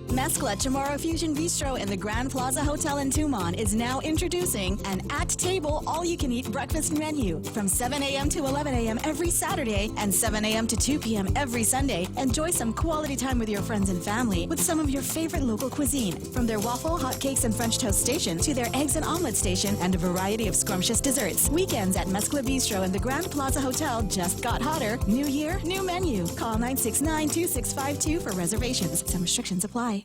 Mezcla Chamorro Fusion Bistro in the Grand Plaza Hotel in Tumon is now introducing an at-table all-you-can-eat breakfast menu from 7 a.m. to 11 a.m. every Saturday and 7 a.m. to 2 p.m. every Sunday. Enjoy some quality time with your friends and family with some of your favorite local cuisine, from their waffle, hotcakes, and French toast station to their eggs and omelet station and a variety of scrumptious desserts. Weekends at Mezcla Bistro in the Grand Plaza Hotel just got hotter. New year, new menu. Call 969-2652 for reservations. Some restrictions apply.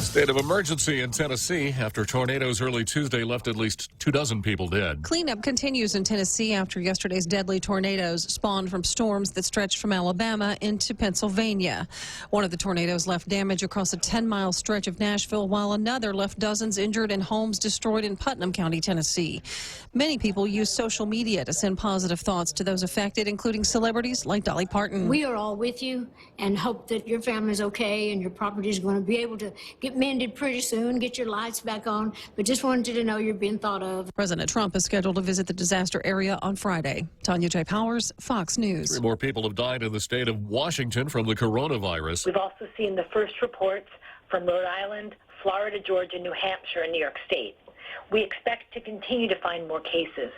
State of emergency in Tennessee after tornadoes early Tuesday left at least 24 people dead. Cleanup continues in Tennessee after yesterday's deadly tornadoes spawned from storms that stretched from Alabama into Pennsylvania. One of the tornadoes left damage across a 10-mile stretch of Nashville, while another left dozens injured and homes destroyed in Putnam County, Tennessee. Many people use social media to send positive thoughts to those affected, including celebrities like Dolly Parton. We are all with you and hope that your family's okay and your property is going to be able to get mended pretty soon, get your lights back on, but just wanted you to know you're being thought of. President Trump is scheduled to visit the disaster area on Friday. Tanya J. Powers, Fox News. 3 more people have died in the state of Washington from the coronavirus. We've also seen the first reports from Rhode Island, Florida, Georgia, New Hampshire, and New York State. We expect to continue to find more cases.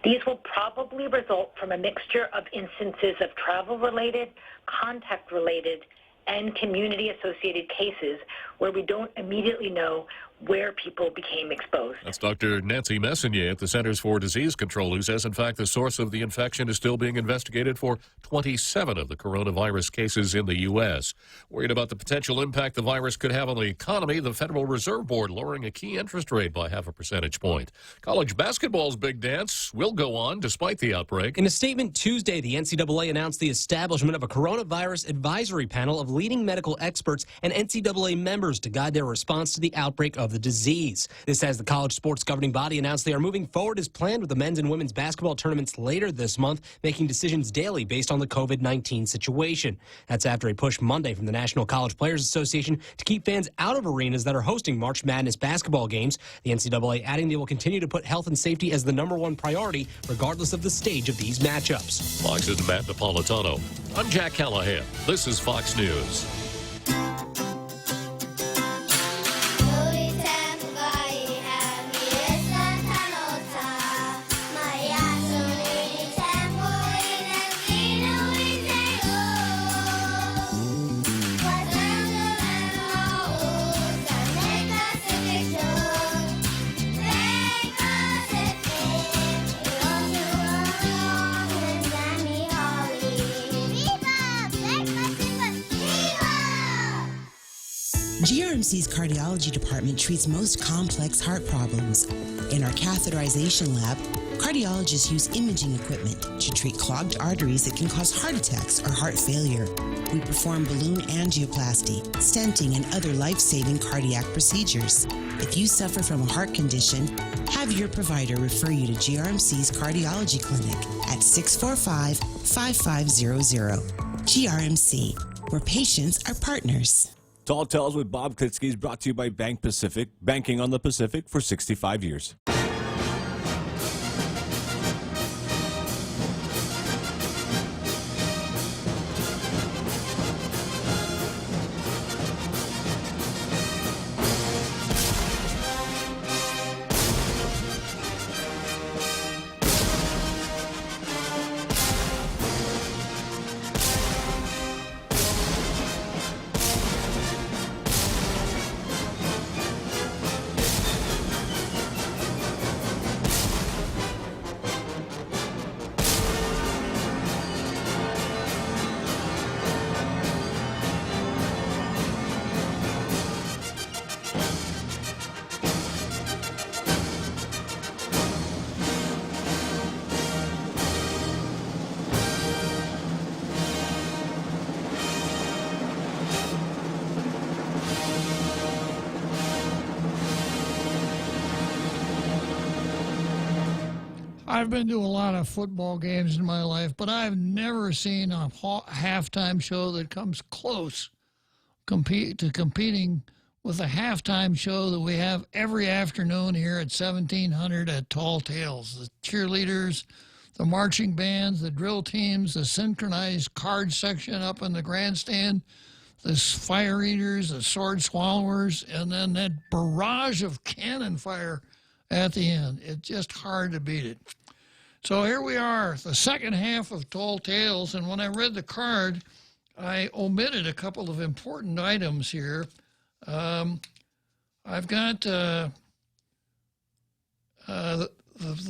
These will probably result from a mixture of instances of travel-related, contact-related, and community-associated cases where we don't immediately know where people became exposed. That's Dr. Nancy Messonnier at the Centers for Disease Control, who says, in fact, the source of the infection is still being investigated for 27 of the coronavirus cases in the U.S. Worried about the potential impact the virus could have on the economy, the Federal Reserve Board lowering a key interest rate by 0.5 percentage point. College basketball's big dance will go on despite the outbreak. In a statement Tuesday, the NCAA announced the establishment of a coronavirus advisory panel of leading medical experts and NCAA members to guide their response to the outbreak of the disease. This as the college sports governing body announced they are moving forward as planned with the men's and women's basketball tournaments later this month, making decisions daily based on the COVID-19 situation. That's after a push Monday from the National College Players Association to keep fans out of arenas that are hosting March Madness basketball games. The NCAA adding they will continue to put health and safety as the #1 priority, regardless of the stage of these matchups. Fox's Matt Napolitano. I'm Jack Callahan. This is Fox News. GRMC's cardiology department treats most complex heart problems. In our catheterization lab, cardiologists use imaging equipment to treat clogged arteries that can cause heart attacks or heart failure. We perform balloon angioplasty, stenting, and other life-saving cardiac procedures. If you suffer from a heart condition, have your provider refer you to GRMC's cardiology clinic at 645-5500. GRMC, where patients are partners. Tall Tales with Bob Klitzkie is brought to you by Bank Pacific, banking on the Pacific for 65 years. I've been to a lot of football games in my life, but I've never seen a halftime show that comes close competing with a halftime show that we have every afternoon here at 1700 at Tall Tales. The cheerleaders, the marching bands, the drill teams, the synchronized card section up in the grandstand, the fire eaters, the sword swallowers, and then that barrage of cannon fire at the end. It's just hard to beat it. So here we are, the second half of Tall Tales, and when I read the card, I omitted a couple of important items here. I've got the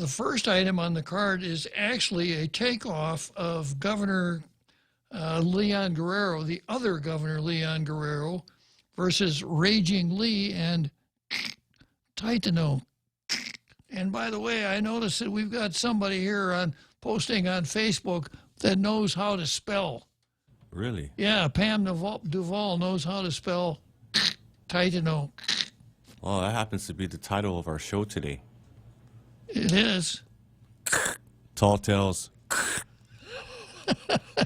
first item on the card is actually a takeoff of Governor Leon Guerrero, the other Governor Leon Guerrero, versus Raging Lee and Titano. And by the way, I noticed that we've got somebody here posting on Facebook that knows how to spell. Really? Yeah, Pam Duvall knows how to spell Titano. Well, that happens to be the title of our show today. It is. Tall Tales.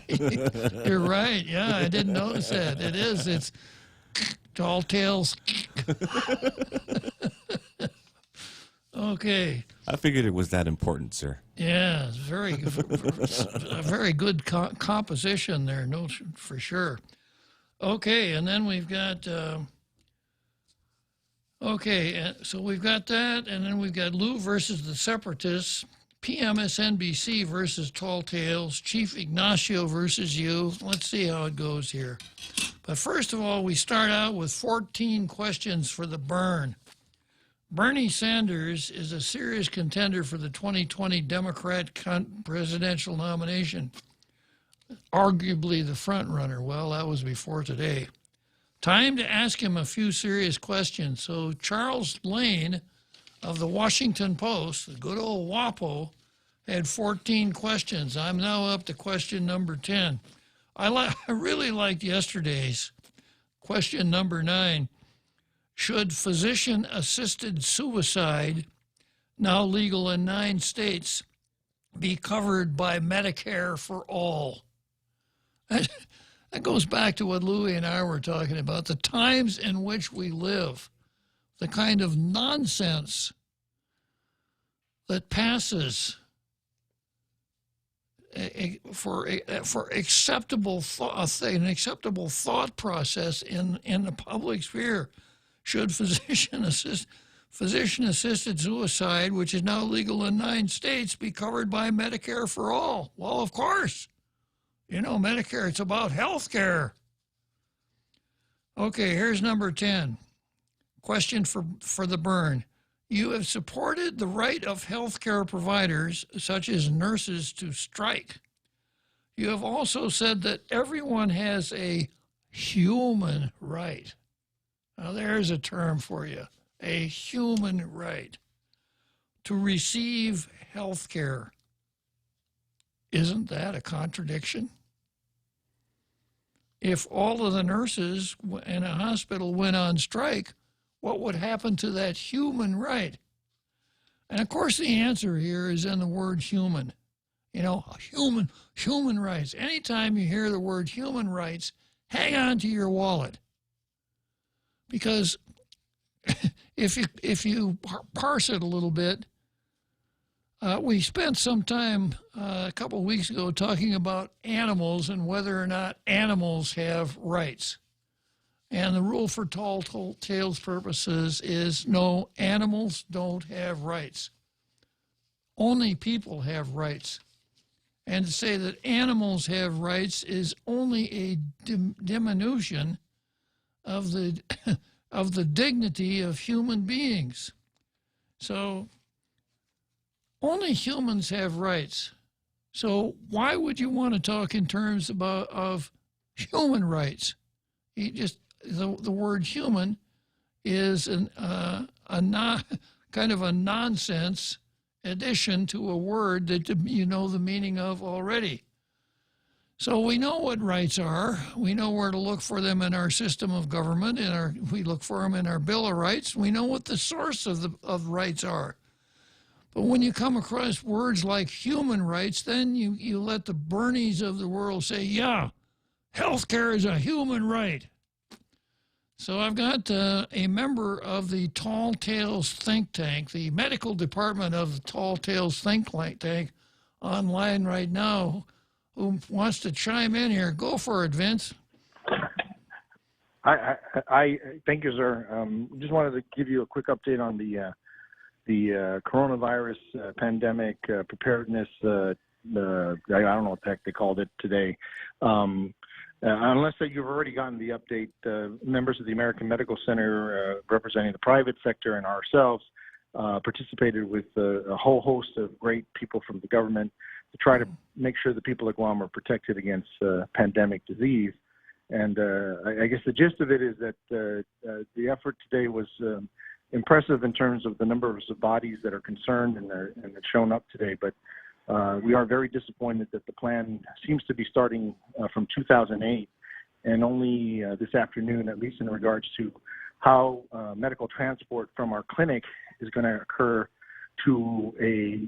You're right. Yeah, I didn't notice that. It is. It's Tall Tales. Okay. I figured it was that important, sir. Yeah, it's a very good composition there, no, for sure. Okay, and then we've got, so we've got that, and then we've got Lou versus the Separatists, PMSNBC versus Tall Tales, Chief Ignacio versus you. Let's see how it goes here. But first of all, we start out with 14 questions for the burn. Bernie Sanders is a serious contender for the 2020 Democrat presidential nomination. Arguably the front runner. Well, that was before today. Time to ask him a few serious questions. So Charles Lane of the Washington Post, the good old WAPO, had 14 questions. I'm now up to question number 10. I really liked yesterday's question number 9. Should physician-assisted suicide, now legal in 9 states, be covered by Medicare for all? That goes back to what Louie and I were talking about, the times in which we live, the kind of nonsense that passes for acceptable thought, an acceptable thought process in the public sphere. Should physician-assisted suicide, which is now legal in 9 states, be covered by Medicare for all? Well, of course. You know, Medicare, it's about health care. Okay, here's number 10. Question for the burn. You have supported the right of health care providers, such as nurses, to strike. You have also said that everyone has a human right. Now, there's a term for you, a human right to receive health care. Isn't that a contradiction? If all of the nurses in a hospital went on strike, what would happen to that human right? And of course, the answer here is in the word human. You know, human rights. Anytime you hear the word human rights, hang on to your wallet. Because if you parse it a little bit, we spent some time a couple of weeks ago talking about animals and whether or not animals have rights. And the rule for Tall Tales purposes is no, animals don't have rights. Only people have rights. And to say that animals have rights is only a diminution of the dignity of human beings. So only humans have rights. So why would you want to talk in terms of human rights? The word human is kind of a nonsense addition to a word that you know the meaning of already. So we know what rights are. We know where to look for them in our system of government. We look for them in our Bill of Rights. We know what the source of rights are. But when you come across words like human rights, then you let the Bernies of the world say, yeah, healthcare is a human right. So I've got a member of the Tall Tales think tank, the medical department of the Tall Tales think tank, online right now, who wants to chime in here. Go for it, Vince. I thank you, sir. Just wanted to give you a quick update on the coronavirus pandemic preparedness. I don't know what the heck they called it today. Unless that you've already gotten the update, members of the American Medical Center representing the private sector and ourselves participated with a whole host of great people from the government to try to make sure the people of Guam are protected against pandemic disease. And I guess the gist of it is that the effort today was impressive in terms of the number of bodies that are concerned and have shown up today. But we are very disappointed that the plan seems to be starting from 2008 and only this afternoon, at least in regards to how medical transport from our clinic is going to occur to a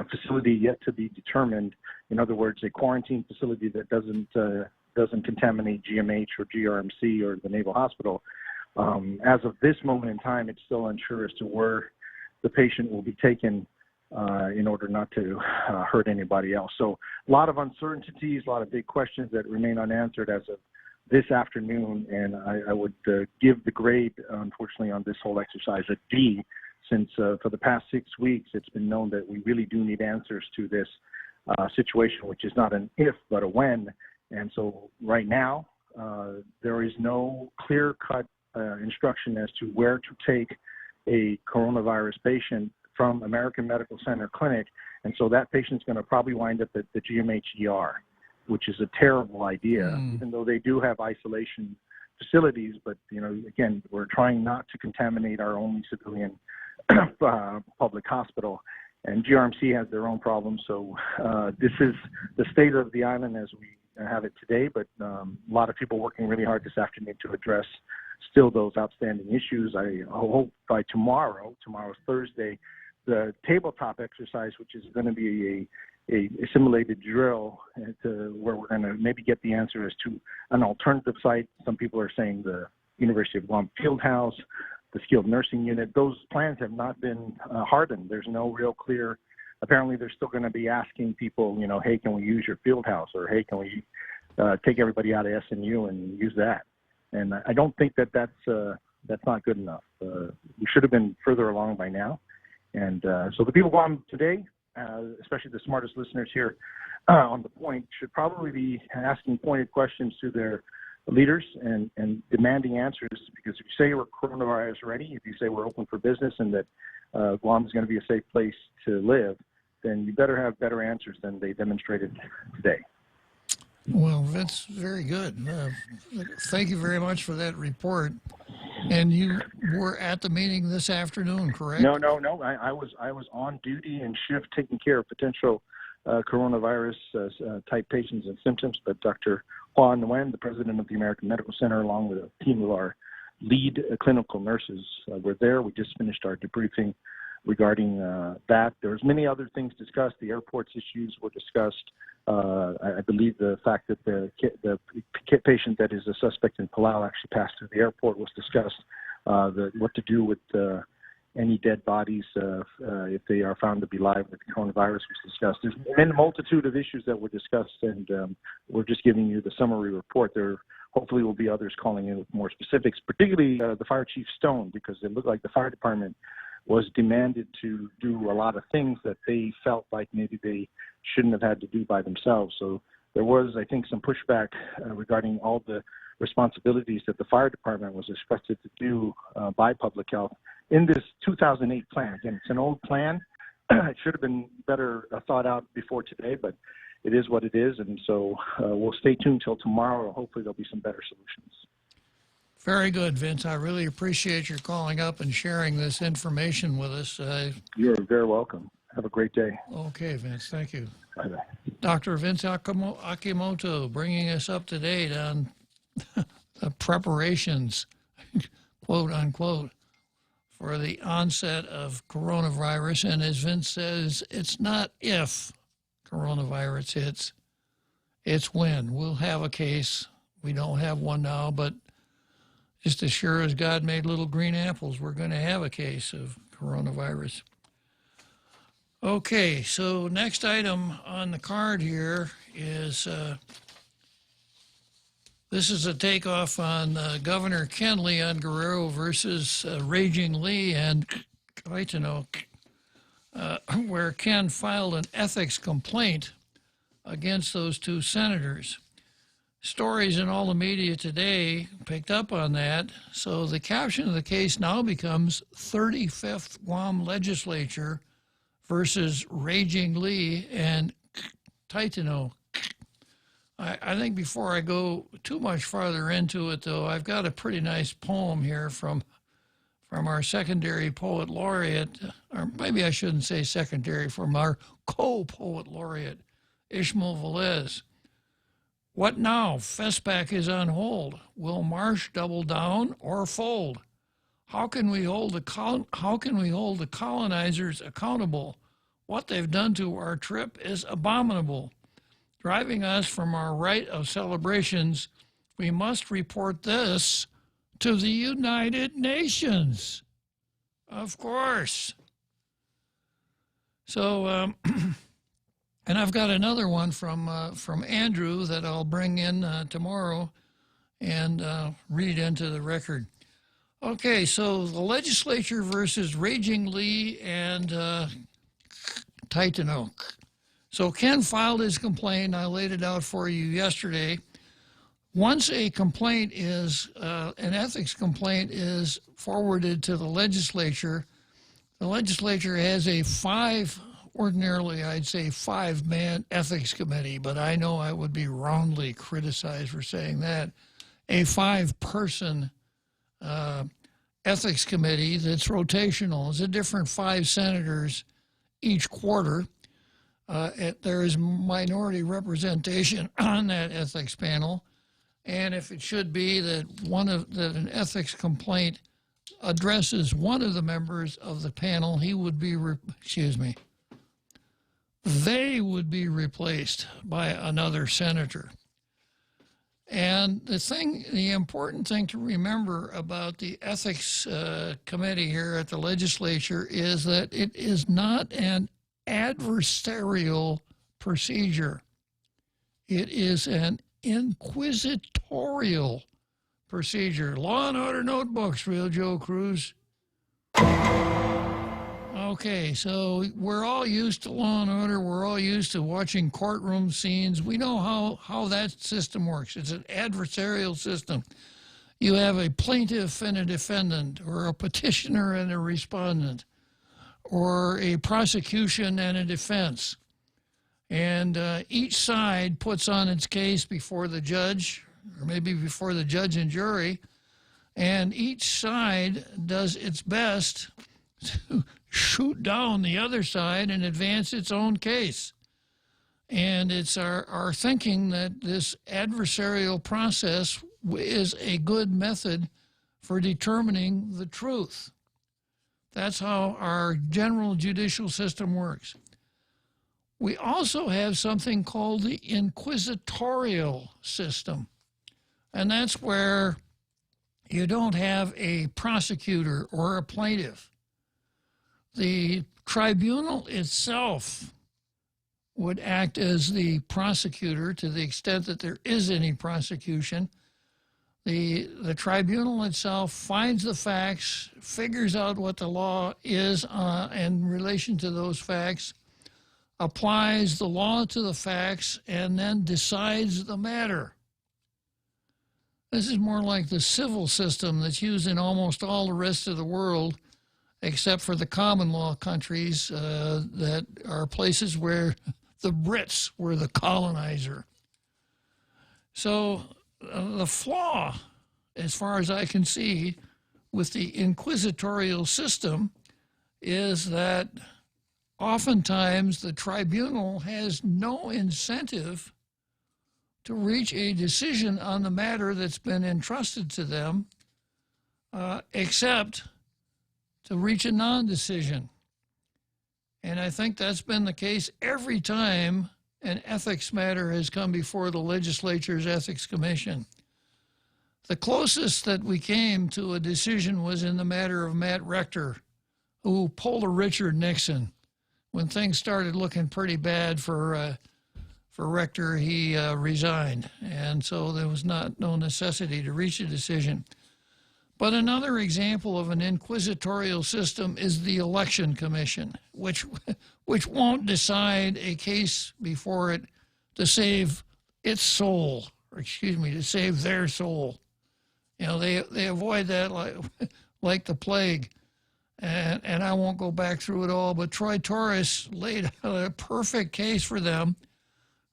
facility yet to be determined. In other words, a quarantine facility that doesn't contaminate GMH or GRMC or the Naval Hospital. As of this moment in time, it's still unsure as to where the patient will be taken in order not to hurt anybody else. So a lot of uncertainties, a lot of big questions that remain unanswered as of this afternoon, and I would give the grade, unfortunately, on this whole exercise a D, since for the past 6 weeks it's been known that we really do need answers to this situation, which is not an if but a when. And so right now there is no clear-cut instruction as to where to take a coronavirus patient from American Medical Center Clinic, and so that patient's going to probably wind up at the GMH ER, which is a terrible idea, even though they do have isolation facilities. But, you know, again, we're trying not to contaminate our only civilian public hospital, and GRMC has their own problems. So this is the state of the island as we have it today, but a lot of people working really hard this afternoon to address still those outstanding issues. I hope by tomorrow's Thursday, the tabletop exercise, which is going to be a simulated drill to where we're going to maybe get the answer as to an alternative site. Some people are saying the University of Guam Field House, the skilled nursing unit. Those plans have not been hardened. There's no real clear. Apparently, they're still going to be asking people, you know, hey, can we use your field house, or hey, can we take everybody out of SNU and use that? And I don't think that's not good enough. We should have been further along by now. And so the people of Guam today, especially the smartest listeners here on the point, should probably be asking pointed questions to their leaders and demanding answers, because if you say we're coronavirus ready, if you say we're open for business and that Guam is going to be a safe place to live, then you better have better answers than they demonstrated today. Well, that's very good. Thank you very much for that report. And you were at the meeting this afternoon, correct? No. I was on duty and shift taking care of potential coronavirus type patients and symptoms. But Dr. Hua Nguyen, the president of the American Medical Center, along with a team of our lead clinical nurses, were there. We just finished our debriefing regarding that. There was many other things discussed. The airport's issues were discussed. I believe the fact that the patient that is a suspect in Palau actually passed through the airport was discussed. What to do with any dead bodies if they are found to be live with the coronavirus was discussed. There's been a multitude of issues that were discussed, and we're just giving you the summary report. There hopefully will be others calling in with more specifics, particularly the Fire Chief Stone, because it looked like the fire department was demanded to do a lot of things that they felt like maybe they shouldn't have had to do by themselves. So there was, I think, some pushback regarding all the responsibilities that the fire department was expected to do by public health in this 2008 plan. Again, it's an old plan. It should have been better thought out before today, but it is what it is. And so we'll stay tuned till tomorrow. Hopefully there'll be some better solutions. Very good, Vince. I really appreciate your calling up and sharing this information with us. You're very welcome. Have a great day. Okay, Vince. Thank you. Bye-bye. Dr. Vince Akimoto bringing us up to date on the preparations, quote unquote, for the onset of coronavirus. And as Vince says, it's not if coronavirus hits, it's when. We'll have a case. We don't have one now, but just as sure as God made little green apples, we're going to have a case of coronavirus. Okay, so next item on the card here is this is a takeoff on Governor Ken Lee on Guerrero versus Raging Lee and Kaitano, where Ken filed an ethics complaint against those two senators. Stories in all the media today picked up on that, so the caption of the case now becomes 35th Guam Legislature versus Raging Lee and Kaitano. I think before I go too much farther into it, though, I've got a pretty nice poem here from our secondary poet laureate, or maybe I shouldn't say secondary, from our co-poet laureate, Ishmael Velez. What now? FESPAC is on hold. Will Marsh double down or fold? How can we hold the colonizers accountable? What they've done to our trip is abominable. Driving us from our right of celebrations, we must report this to the United Nations. Of course. So, and I've got another one from Andrew that I'll bring in tomorrow and read into the record. Okay, so the legislature versus Raging Lee and Kaitano. So Ken filed his complaint. I laid it out for you yesterday. Once a complaint is, an ethics complaint is forwarded to the legislature has a ordinarily I'd say 5-man ethics committee, but I know I would be roundly criticized for saying that. A 5-person ethics committee that's rotational. It's a different 5 senators each quarter. There is minority representation on that ethics panel, and if it should be that an ethics complaint addresses one of the members of the panel, they would be replaced by another senator. And the important thing to remember about the ethics committee here at the legislature is that it is not an adversarial procedure. It is an inquisitorial procedure. Law and Order notebooks, Real Joe Cruz. Okay, so we're all used to Law and Order. We're all used to watching courtroom scenes. We know how that system works. It's an adversarial system. You have a plaintiff and a defendant, or a petitioner and a respondent, or a prosecution and a defense. And each side puts on its case before the judge, or maybe before the judge and jury, and each side does its best to shoot down the other side and advance its own case. And it's our thinking that this adversarial process is a good method for determining the truth. That's how our general judicial system works. We also have something called the inquisitorial system, and that's where you don't have a prosecutor or a plaintiff. The tribunal itself would act as the prosecutor to the extent that there is any prosecution. The tribunal itself finds the facts, figures out what the law is in relation to those facts, applies the law to the facts, and then decides the matter. This is more like the civil system that's used in almost all the rest of the world, except for the common law countries that are places where the Brits were the colonizer. So the flaw, as far as I can see, with the inquisitorial system is that oftentimes the tribunal has no incentive to reach a decision on the matter that's been entrusted to them, except to reach a non-decision. And I think that's been the case every time an ethics matter has come before the legislature's Ethics Commission. The closest that we came to a decision was in the matter of Matt Rector, who pulled a Richard Nixon. When things started looking pretty bad for Rector, he resigned. And so there was no necessity to reach a decision. But another example of an inquisitorial system is the Election Commission, which won't decide a case before it to save its soul, or excuse me, to save their soul. You know, they avoid that like the plague. And I won't go back through it all, but Troy Torres laid out a perfect case for them.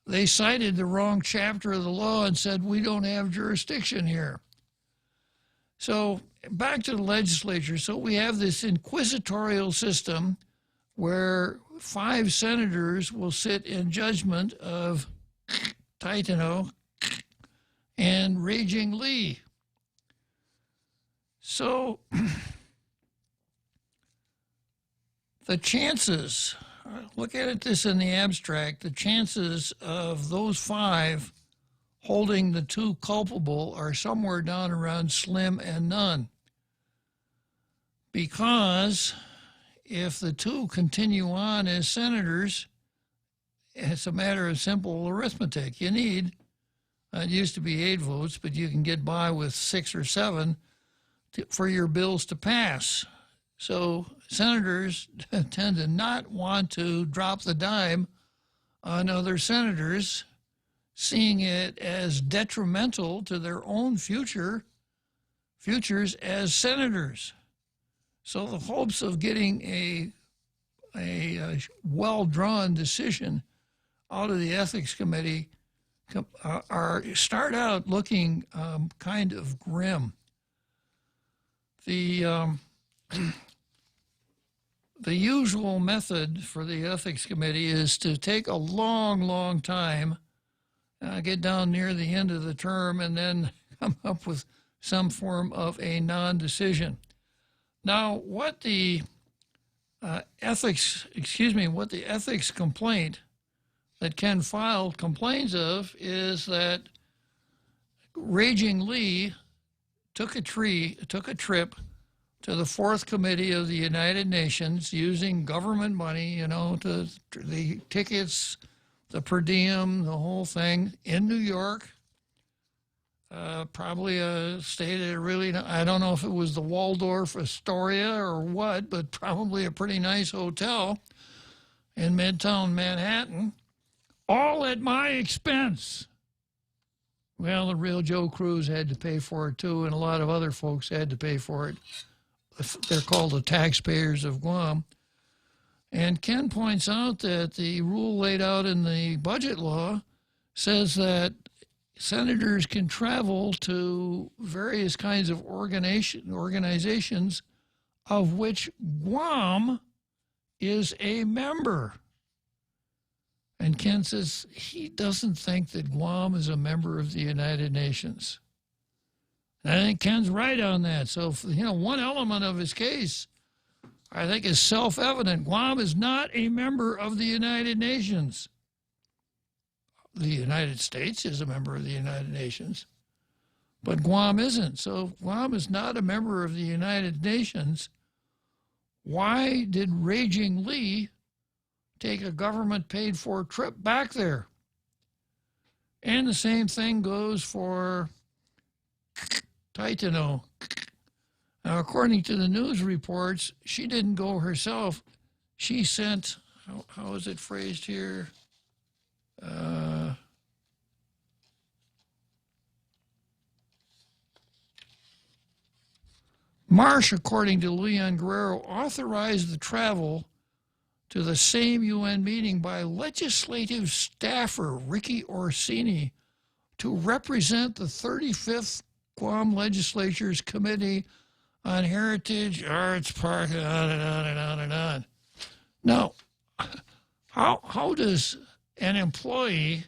They cited the wrong chapter of the law and said, we don't have jurisdiction here. So back to the legislature. So we have this inquisitorial system where 5 senators will sit in judgment of Titano and Raging Lee. So the chances, look at this in the abstract, the chances of those 5 holding the 2 culpable are somewhere down around slim and none. Because if the 2 continue on as senators, it's a matter of simple arithmetic. You need, it used to be 8 votes, but you can get by with 6 or 7 for your bills to pass. So senators tend to not want to drop the dime on other senators, seeing it as detrimental to their own futures as senators. So the hopes of getting a well-drawn decision out of the Ethics Committee start out looking kind of grim. The usual method for the Ethics Committee is to take a long, long time, get down near the end of the term, and then come up with some form of a non-decision. Now, what the ethics complaint that Ken filed complains of is that Raging Lee took a trip to the 4th Committee of the United Nations using government money, to the tickets, the per diem, the whole thing, in New York. Probably a state that really, I don't know if it was the Waldorf Astoria or what, but probably a pretty nice hotel in Midtown Manhattan, all at my expense. Well, the real Joe Cruz had to pay for it too, and a lot of other folks had to pay for it. They're called the taxpayers of Guam. And Ken points out that the rule laid out in the budget law says that senators can travel to various kinds of organizations of which Guam is a member. And Ken says he doesn't think that Guam is a member of the United Nations. And I think Ken's right on that. So, one element of his case, I think, is self-evident. Guam is not a member of the United Nations. The United States is a member of the United Nations, but Guam isn't. So Guam is not a member of the United Nations. Why did Raging Lee take a government-paid-for trip back there? And the same thing goes for Titano. Now, according to the news reports, she didn't go herself. She sent, how is it phrased here? Marsh, according to Leon Guerrero, authorized the travel to the same UN meeting by legislative staffer Ricky Orsini to represent the 35th Guam Legislature's Committee on Heritage, Arts, Park, and on and on and on and on. Now, how does an employee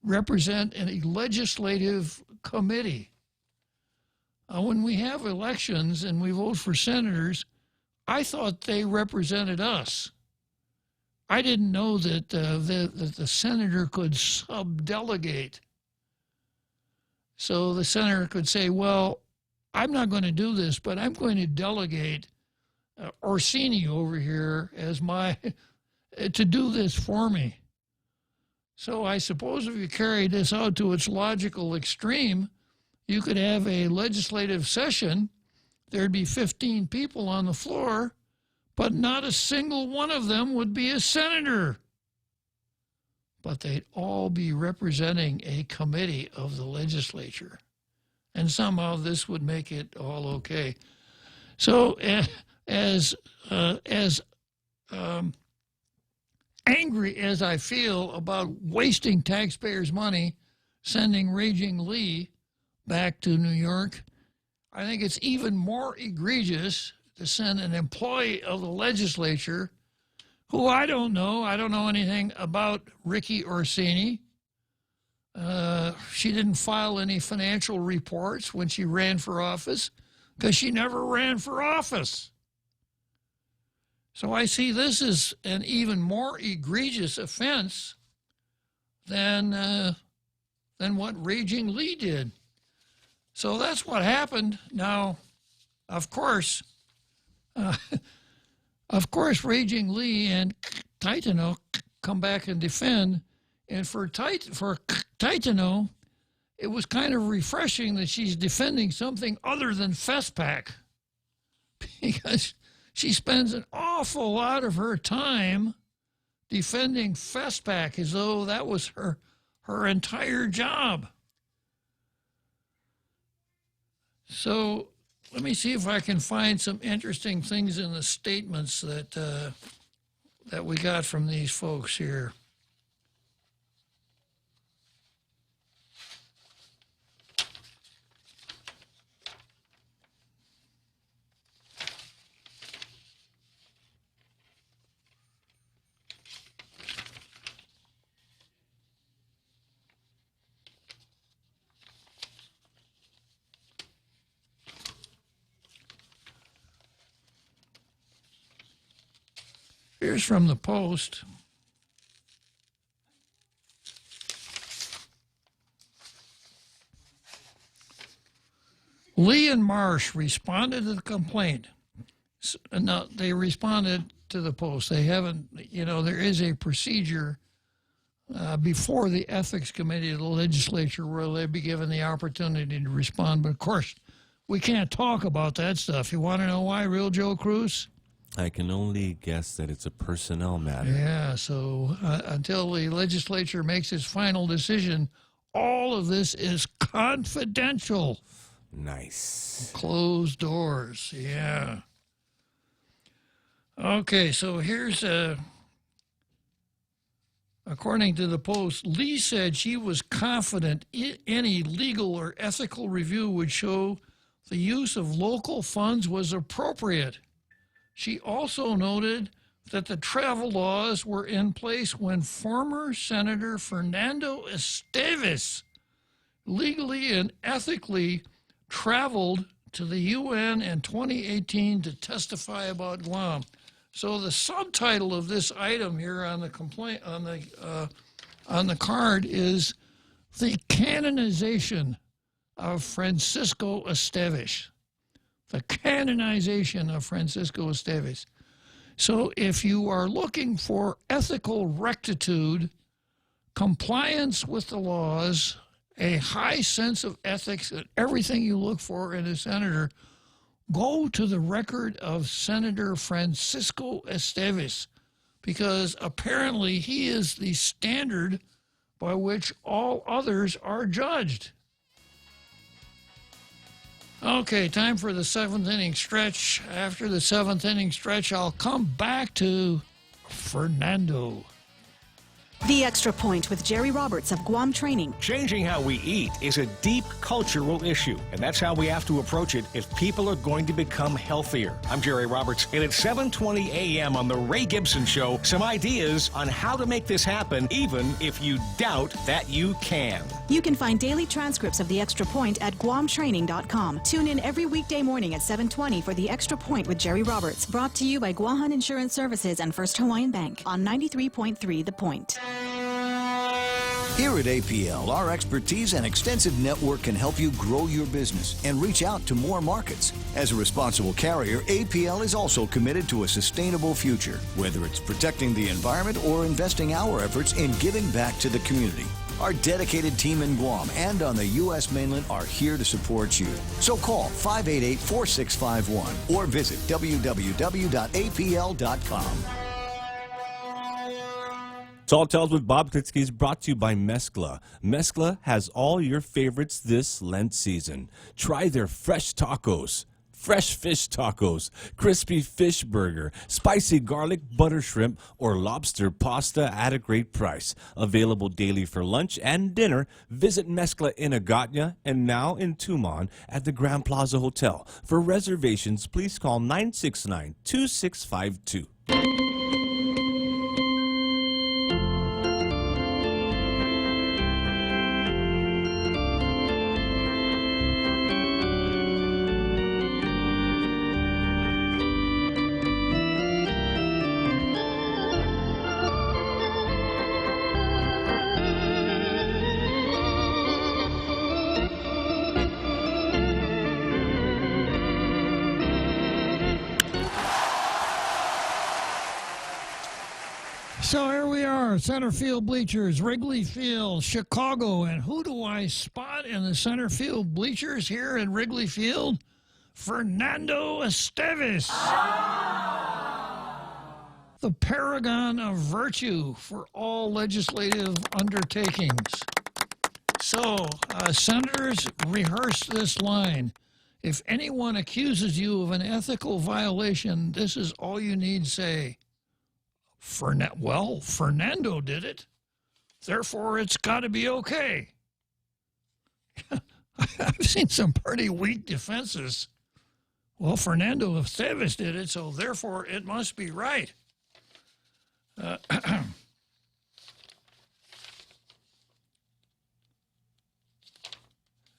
represent a legislative committee? When we have elections and we vote for senators, I thought they represented us. I didn't know that the senator could subdelegate. So the senator could say, well, I'm not going to do this, but I'm going to delegate Orsini over here as my to do this for me. So I suppose if you carry this out to its logical extreme, you could have a legislative session. There'd be 15 people on the floor, but not a single one of them would be a senator. But they'd all be representing a committee of the legislature. And somehow this would make it all okay. So as angry as I feel about wasting taxpayers' money sending Raging Lee back to New York, I think it's even more egregious to send an employee of the legislature who I don't know. I don't know anything about Ricky Orsini. She didn't file any financial reports when she ran for office because she never ran for office. So I see this as an even more egregious offense than what Raging Lee did. So that's what happened. Now, of course, Raging Lee and Titano come back and defend. And for Titano, it was kind of refreshing that she's defending something other than FESPAC, because she spends an awful lot of her time defending FESPAC as though that was her entire job. So let me see if I can find some interesting things in the statements that we got from these folks here. Here's from the Post. Lee and Marsh responded to the complaint. No, they responded to the Post. They haven't, there is a procedure before the Ethics Committee of the legislature where they'd be given the opportunity to respond. But, of course, we can't talk about that stuff. You want to know why, Real Joe Cruz? I can only guess that it's a personnel matter. Yeah, so until the legislature makes its final decision, all of this is confidential. Nice. Closed doors, yeah. Okay, so here's according to the Post, Lee said she was confident any legal or ethical review would show the use of local funds was appropriate. She also noted that the travel laws were in place when former Senator Fernando Esteves legally and ethically traveled to the UN in 2018 to testify about Guam. So the subtitle of this item here on the complaint on the card is the canonization of Francisco Esteves. The canonization of Francisco Esteves. So if you are looking for ethical rectitude, compliance with the laws, a high sense of ethics, and everything you look for in a senator, go to the record of Senator Francisco Esteves, because apparently he is the standard by which all others are judged. Okay, time for the seventh inning stretch. After the seventh inning stretch, I'll come back to Fernando. The Extra Point with Jerry Roberts of Guam Training. Changing how we eat is a deep cultural issue, and that's how we have to approach it if people are going to become healthier. I'm Jerry Roberts, and at 7:20 a.m. on The Ray Gibson Show, some ideas on how to make this happen, even if you doubt that you can. You can find daily transcripts of The Extra Point at guamtraining.com. Tune in every weekday morning at 7:20 for The Extra Point with Jerry Roberts, brought to you by Guahan Insurance Services and First Hawaiian Bank on 93.3 The Point. Here at APL, our expertise and extensive network can help you grow your business and reach out to more markets. As a responsible carrier, APL is also committed to a sustainable future, whether it's protecting the environment or investing our efforts in giving back to the community. Our dedicated team in Guam and on the U.S. mainland are here to support you. So call 588-4651 or visit www.apl.com. Tall Tales with Bob Klitzkie is brought to you by Mezcla. Mezcla has all your favorites this Lent season. Try their fresh tacos, fresh fish tacos, crispy fish burger, spicy garlic butter shrimp, or lobster pasta at a great price. Available daily for lunch and dinner. Visit Mezcla in Agatna and now in Tumon at the Grand Plaza Hotel. For reservations, please call 969-2652. So here we are, center field bleachers, Wrigley Field, Chicago. And who do I spot in the center field bleachers here at Wrigley Field? Fernando Estevez. The paragon of virtue for all legislative undertakings. So, senators, rehearse this line. If anyone accuses you of an ethical violation, this is all you need say. Well, Fernando did it. Therefore, it's got to be okay. I've seen some pretty weak defenses. Well, Fernando Estevez did it, so therefore it must be right.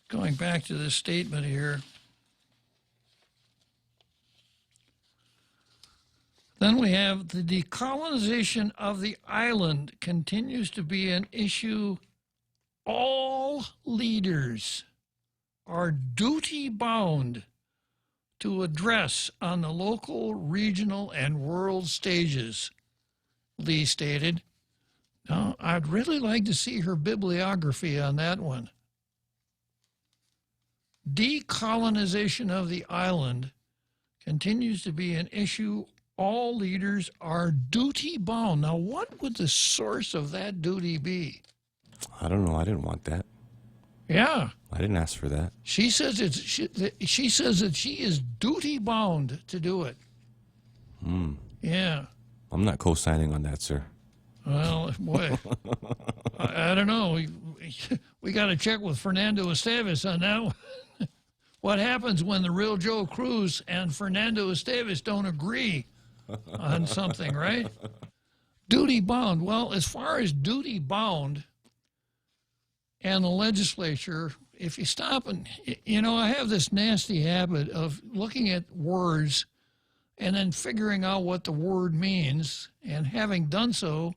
Going back to this statement here. Then we have the decolonization of the island continues to be an issue all leaders are duty-bound to address on the local, regional, and world stages, Lee stated. Now, I'd really like to see her bibliography on that one. Decolonization of the island continues to be an issue all leaders are duty-bound. Now, what would the source of that duty be? I don't know. I didn't want that. Yeah. I didn't ask for that. She says she says that she is duty-bound to do it. Yeah. I'm not co-signing on that, sir. Well, boy, I don't know. We got to check with Fernando Estevez on that one. What happens when the real Joe Cruz and Fernando Estevez don't agree on something, right? Duty-bound. Well, as far as duty-bound and the legislature, if you stop and, I have this nasty habit of looking at words and then figuring out what the word means, and having done so,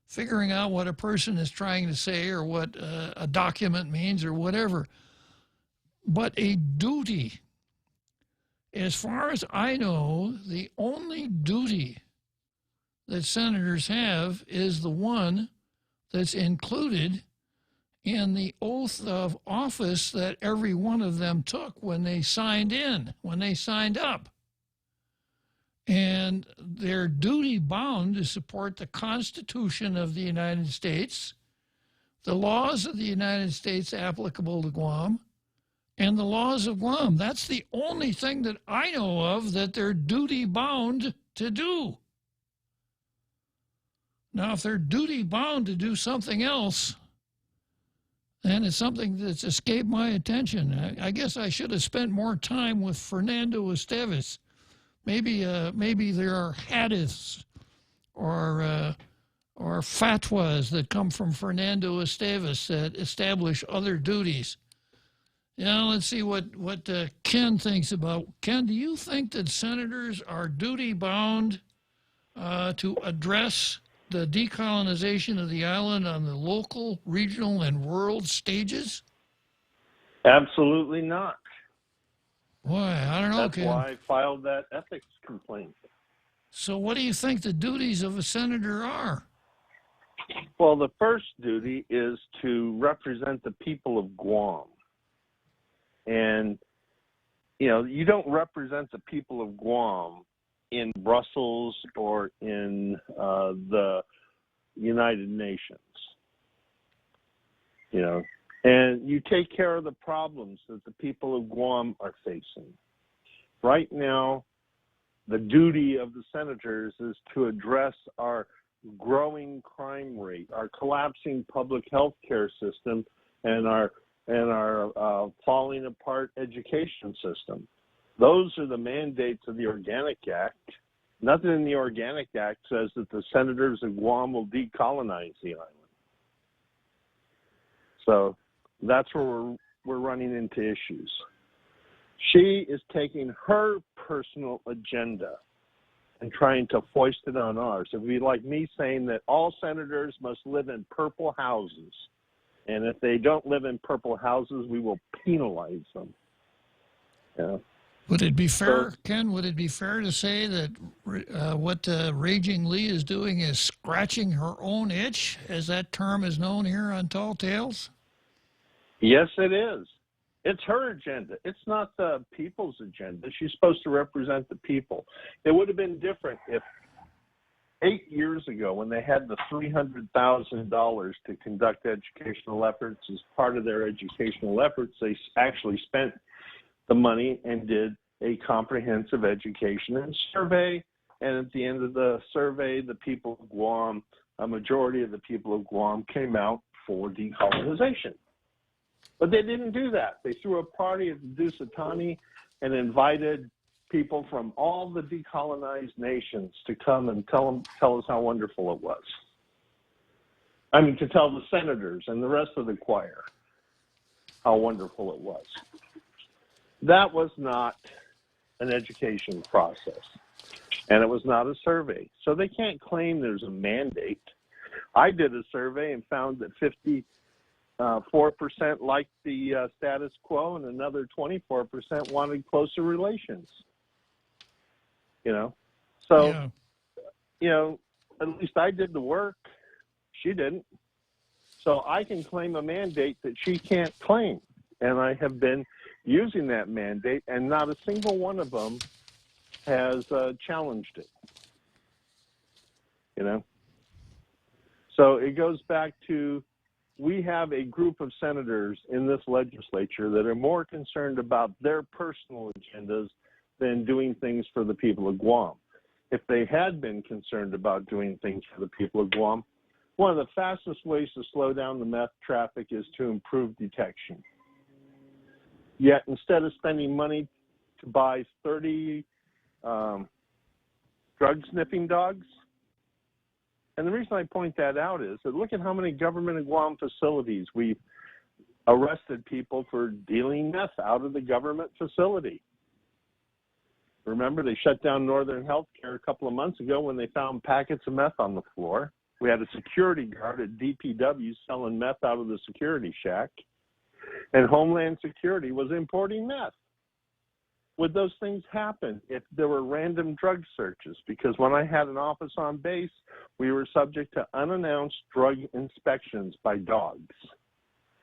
figuring out what a person is trying to say or what a document means or whatever. But a duty, as far as I know, the only duty that senators have is the one that's included in the oath of office that every one of them took when they signed up. And they're duty-bound to support the Constitution of the United States, the laws of the United States applicable to Guam, and the laws of Guam. That's the only thing that I know of that they're duty-bound to do. Now, if they're duty-bound to do something else, then it's something that's escaped my attention. I guess I should have spent more time with Fernando Esteves. Maybe there are hadiths or fatwas that come from Fernando Esteves that establish other duties. Now, let's see what Ken thinks about. Ken, do you think that senators are duty-bound to address the decolonization of the island on the local, regional, and world stages? Absolutely not. Why? I don't know, That's Ken. why I filed that ethics complaint. So what do you think the duties of a senator are? Well, the first duty is to represent the people of Guam. And, you know, you don't represent the people of Guam in Brussels or in the United Nations. You know, and you take care of the problems that the people of Guam are facing. Right now, the duty of the senators is to address our growing crime rate, our collapsing public health care system, and our falling apart education system. Those are the mandates of the Organic Act. Nothing in the Organic Act says that the senators of Guam will decolonize the island. So that's where we're running into issues. She is taking her personal agenda and trying to foist it on ours. It would be like me saying that all senators must live in purple houses. And if they don't live in purple houses, we will penalize them. Yeah. Would it be fair, Ken, would it be fair to say that what Raging Lee is doing is scratching her own itch, as that term is known here on Tall Tales? Yes, it is. It's her agenda. It's not the people's agenda. She's supposed to represent the people. It would have been different if 8 years ago, when they had the $300,000 to conduct educational efforts as part of their educational efforts, they actually spent the money and did a comprehensive education and survey. And at the end of the survey, the people of Guam, a majority of the people of Guam came out for decolonization. But they didn't do that. They threw a party at the Dusatani and invited people from all the decolonized nations to come and tell us how wonderful it was. I mean, to tell the senators and the rest of the choir how wonderful it was. That was not an education process, and it was not a survey. So they can't claim there's a mandate. I did a survey and found that 4% liked the status quo, and another 24% wanted closer relations. You know, so, yeah. You know, at least I did the work. She didn't. So I can claim a mandate that she can't claim. And I have been using that mandate, and not a single one of them has challenged it. You know? So it goes back to, we have a group of senators in this legislature that are more concerned about their personal agendas than doing things for the people of Guam. If they had been concerned about doing things for the people of Guam, one of the fastest ways to slow down the meth traffic is to improve detection. Yet instead of spending money to buy 30 drug-sniffing dogs, and the reason I point that out is that look at how many government of Guam facilities we've arrested people for dealing meth out of the government facility. Remember, they shut down Northern Healthcare a couple of months ago when they found packets of meth on the floor. We had a security guard at DPW selling meth out of the security shack, and Homeland Security was importing meth. Would those things happen if there were random drug searches? Because when I had an office on base, we were subject to unannounced drug inspections by dogs.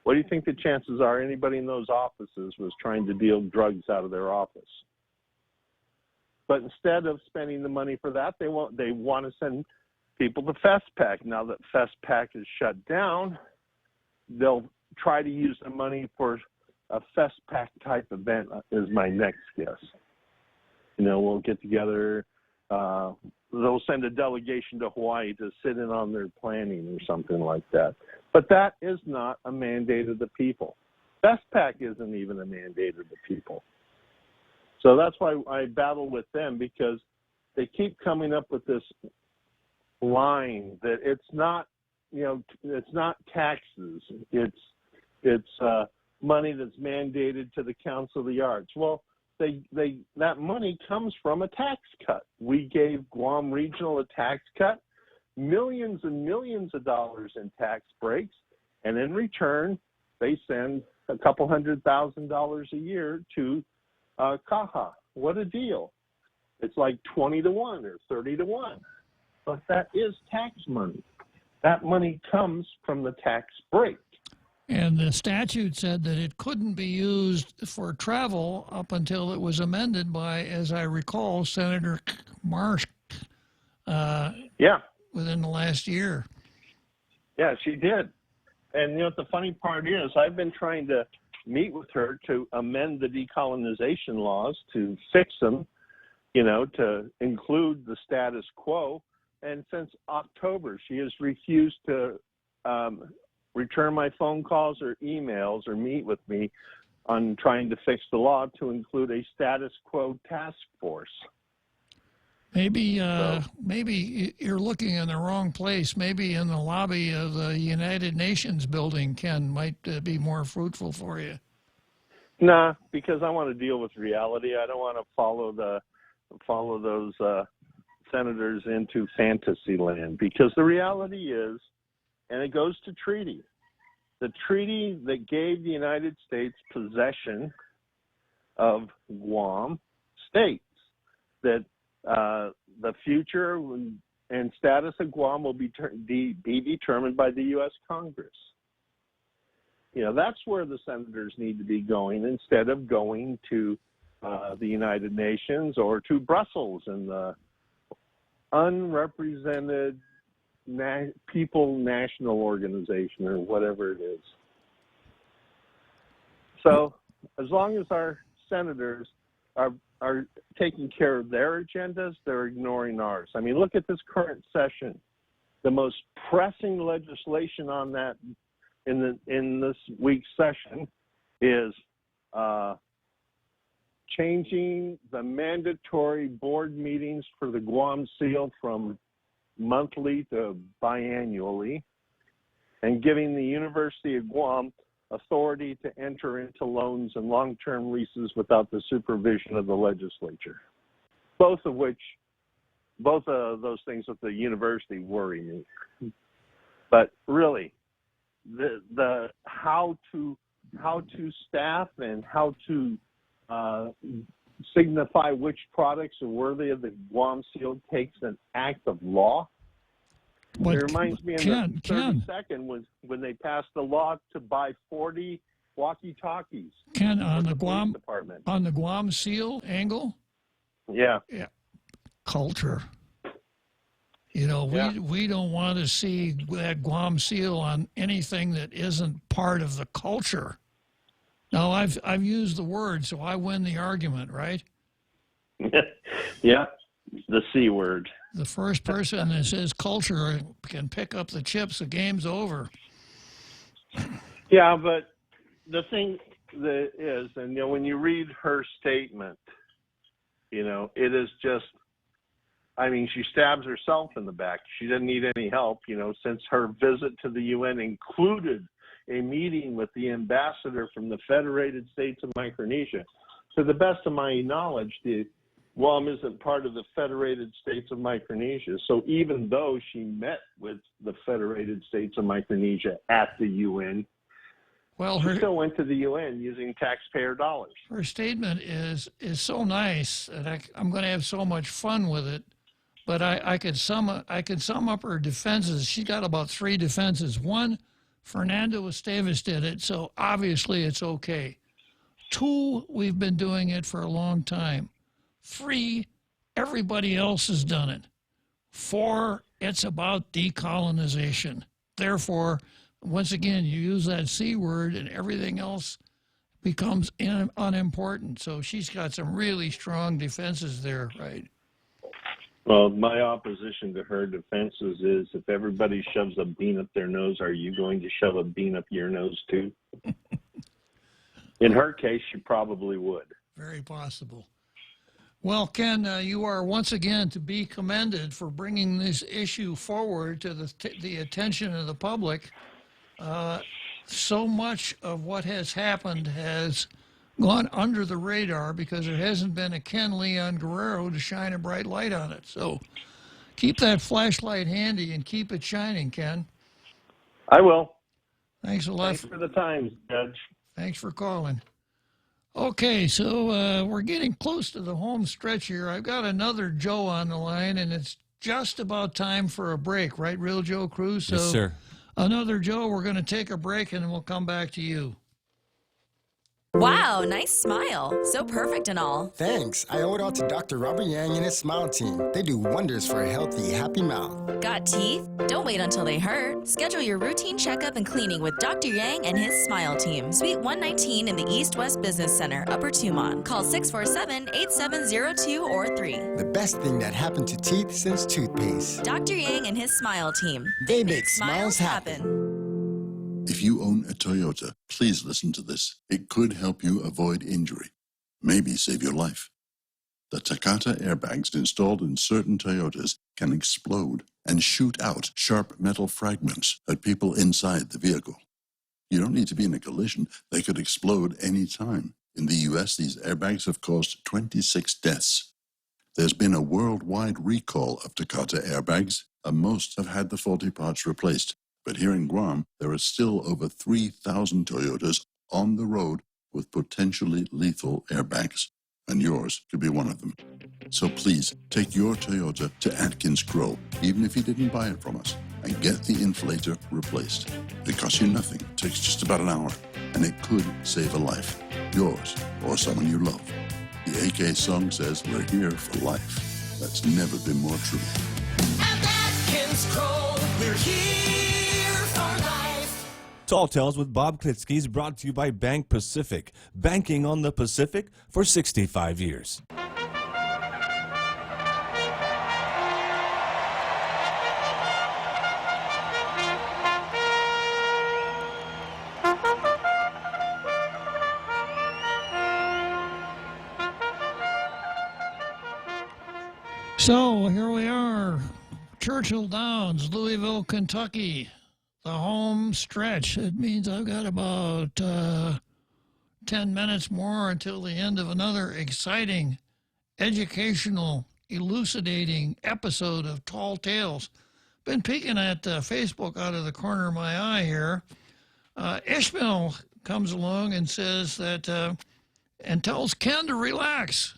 What do you think the chances are anybody in those offices was trying to deal drugs out of their office? But instead of spending the money for that, they want to send people to FESPAC. Now that FESPAC is shut down, they'll try to use the money for a FESPAC type event is my next guess. You know, we'll get together they'll send a delegation to Hawaii to sit in on their planning or something like that. But that is not a mandate of the people. BestPac isn't even a mandate of the people. So that's why I battle with them, because they keep coming up with this line that it's not, it's not taxes. It's money that's mandated to the Council of the Arts. Well, that money comes from a tax cut. We gave Guam Regional a tax cut, millions and millions of dollars in tax breaks, and in return, they send a couple $100,000 a year to Kaha. What a deal. It's like 20 to 1 or 30 to 1. But that is tax money. That money comes from the tax break. And the statute said that it couldn't be used for travel up until it was amended by, as I recall, Senator Marsh within the last year. Yeah, she did. And what the funny part is, I've been trying to meet with her to amend the decolonization laws to fix them, to include the status quo. And since October, she has refused to return my phone calls or emails or meet with me on trying to fix the law to include a status quo task force. Maybe you're looking in the wrong place. Maybe in the lobby of the United Nations building, Ken, might be more fruitful for you. Nah, because I want to deal with reality. I don't want to follow those senators into fantasy land, because the reality is, and it goes to treaty, the treaty that gave the United States possession of Guam states that the future and status of Guam will be determined by the U.S. Congress. That's where the senators need to be going, instead of going to the United Nations or to Brussels and the unrepresented People National Organization or whatever it is. So as long as our senators are taking care of their agendas, they're ignoring ours. I mean, look at this current session. The most pressing legislation on that in this week's session is changing the mandatory board meetings for the Guam Seal from monthly to biannually, and giving the University of Guam authority to enter into loans and long-term leases without the supervision of the legislature. Both of those things with the university worry me. But really, the how to staff and how to signify which products are worthy of the Guam Seal takes an act of law. It reminds me of the 32nd when they passed the law to buy 40 walkie-talkies. Ken, on the Guam Seal angle? Yeah. Culture. We don't want to see that Guam Seal on anything that isn't part of the culture. Now, I've used the word, so I win the argument, right? Yeah, the C word. The first person that says culture can pick up the chips, the game's over. Yeah, but the thing that is, and when you read her statement, it is just, she stabs herself in the back. She doesn't need any help, since her visit to the UN included a meeting with the ambassador from the Federated States of Micronesia. To the best of my knowledge, Guam isn't part of the Federated States of Micronesia. So even though she met with the Federated States of Micronesia at the UN, she still went to the UN using taxpayer dollars. Her statement is so nice that I'm going to have so much fun with it. But I could sum up her defenses. She got about 3 defenses. One, Fernando Esteves did it, so obviously it's okay. 2, we've been doing it for a long time. 3, everybody else has done it. 4, it's about decolonization. Therefore, once again, you use that C word and everything else becomes unimportant. So she's got some really strong defenses there, right? Well, my opposition to her defenses is if everybody shoves a bean up their nose, are you going to shove a bean up your nose too? In her case, she probably would. Very possible. Well, Ken, you are once again to be commended for bringing this issue forward to the attention of the public. So much of what has happened has gone under the radar because there hasn't been a Ken Leon Guerrero to shine a bright light on it. So keep that flashlight handy and keep it shining, Ken. I will. Thanks a lot. Thanks for the time, Judge. Thanks for calling. Okay, so we're getting close to the home stretch here. I've got another Joe on the line, and it's just about time for a break, right, Real Joe Cruz? So Yes, sir. Another Joe, we're going to take a break, and then we'll come back to you. Wow, nice smile. So perfect and all. Thanks. I owe it all to Dr. Robert Yang and his smile team. They do wonders for a healthy, happy mouth. Got teeth? Don't wait until they hurt. Schedule your routine checkup and cleaning with Dr. Yang and his smile team. Suite 119 in the East West Business Center, Upper Tumon. Call 647-8702 or 3. The best thing that happened to teeth since toothpaste. Dr. Yang and his smile team. They make smiles happen. If you own a Toyota, please listen to this. It could help you avoid injury, maybe save your life. The Takata airbags installed in certain Toyotas can explode and shoot out sharp metal fragments at people inside the vehicle. You don't need to be in a collision. They could explode any time. In the U.S., these airbags have caused 26 deaths. There's been a worldwide recall of Takata airbags, and most have had the faulty parts replaced. But here in Guam, there are still over 3,000 Toyotas on the road with potentially lethal airbags, and yours could be one of them. So please, take your Toyota to Atkins Grow, even if you didn't buy it from us, and get the inflator replaced. It costs you nothing, it takes just about an hour, and it could save a life, yours or someone you love. The AK song says we're here for life. That's never been more true. At Atkins Grow, we're here. Tall Tales with Bob Klitzkie is brought to you by Bank Pacific, banking on the Pacific for 65 years. So here we are, Churchill Downs, Louisville, Kentucky. The home stretch. It means I've got about 10 minutes more until the end of another exciting, educational, elucidating episode of Tall Tales. Been peeking at Facebook out of the corner of my eye here. Ishmael comes along and says that, and tells Ken to relax.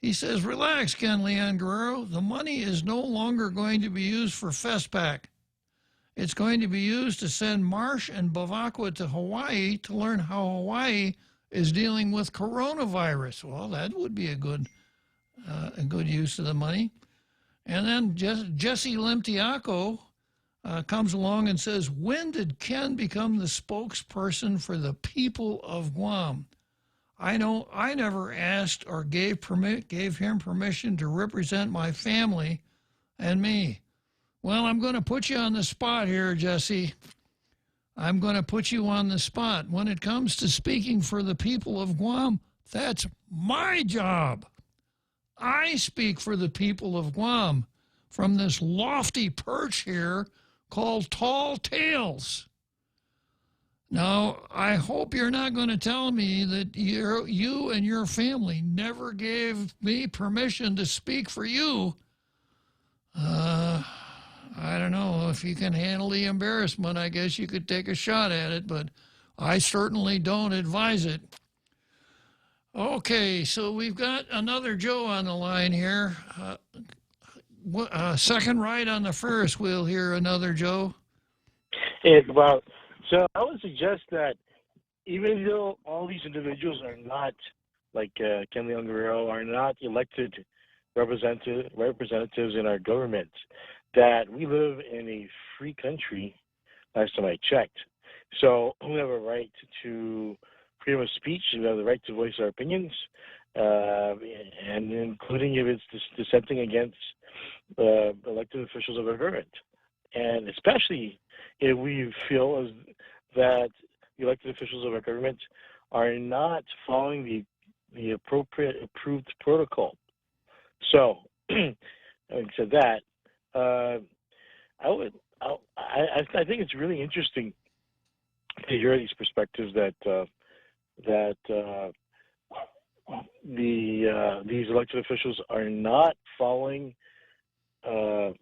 He says, relax, Ken Leon Guerrero. The money is no longer going to be used for FESPAC. It's going to be used to send Marsh and Bavacqua to Hawaii to learn how Hawaii is dealing with coronavirus. Well, that would be a good use of the money. And then Jesse Lemtiaco comes along and says, when did Ken become the spokesperson for the people of Guam? I know I never asked or gave him permission to represent my family and me. Well, I'm going to put you on the spot here, Jesse. I'm going to put you on the spot. When it comes to speaking for the people of Guam, that's my job. I speak for the people of Guam from this lofty perch here called Tall Tales. Now, I hope you're not going to tell me that you and your family never gave me permission to speak for you. I don't know. If you can handle the embarrassment, I guess you could take a shot at it, but I certainly don't advise it. Okay, so we've got another Joe on the line here. Second right on the Ferris wheel here, another Joe. Well, so I would suggest that even though all these individuals are not, like Ken Leon Guerrero, are not elected representatives in our government, that we live in a free country, last time I checked. So we have a right to freedom of speech. We have the right to voice our opinions. and including if it's dissenting against elected officials of a government, and especially if we feel as that the elected officials of our government are not following the appropriate approved protocol. So, having said that, I think it's really interesting to hear these perspectives that these elected officials are not following the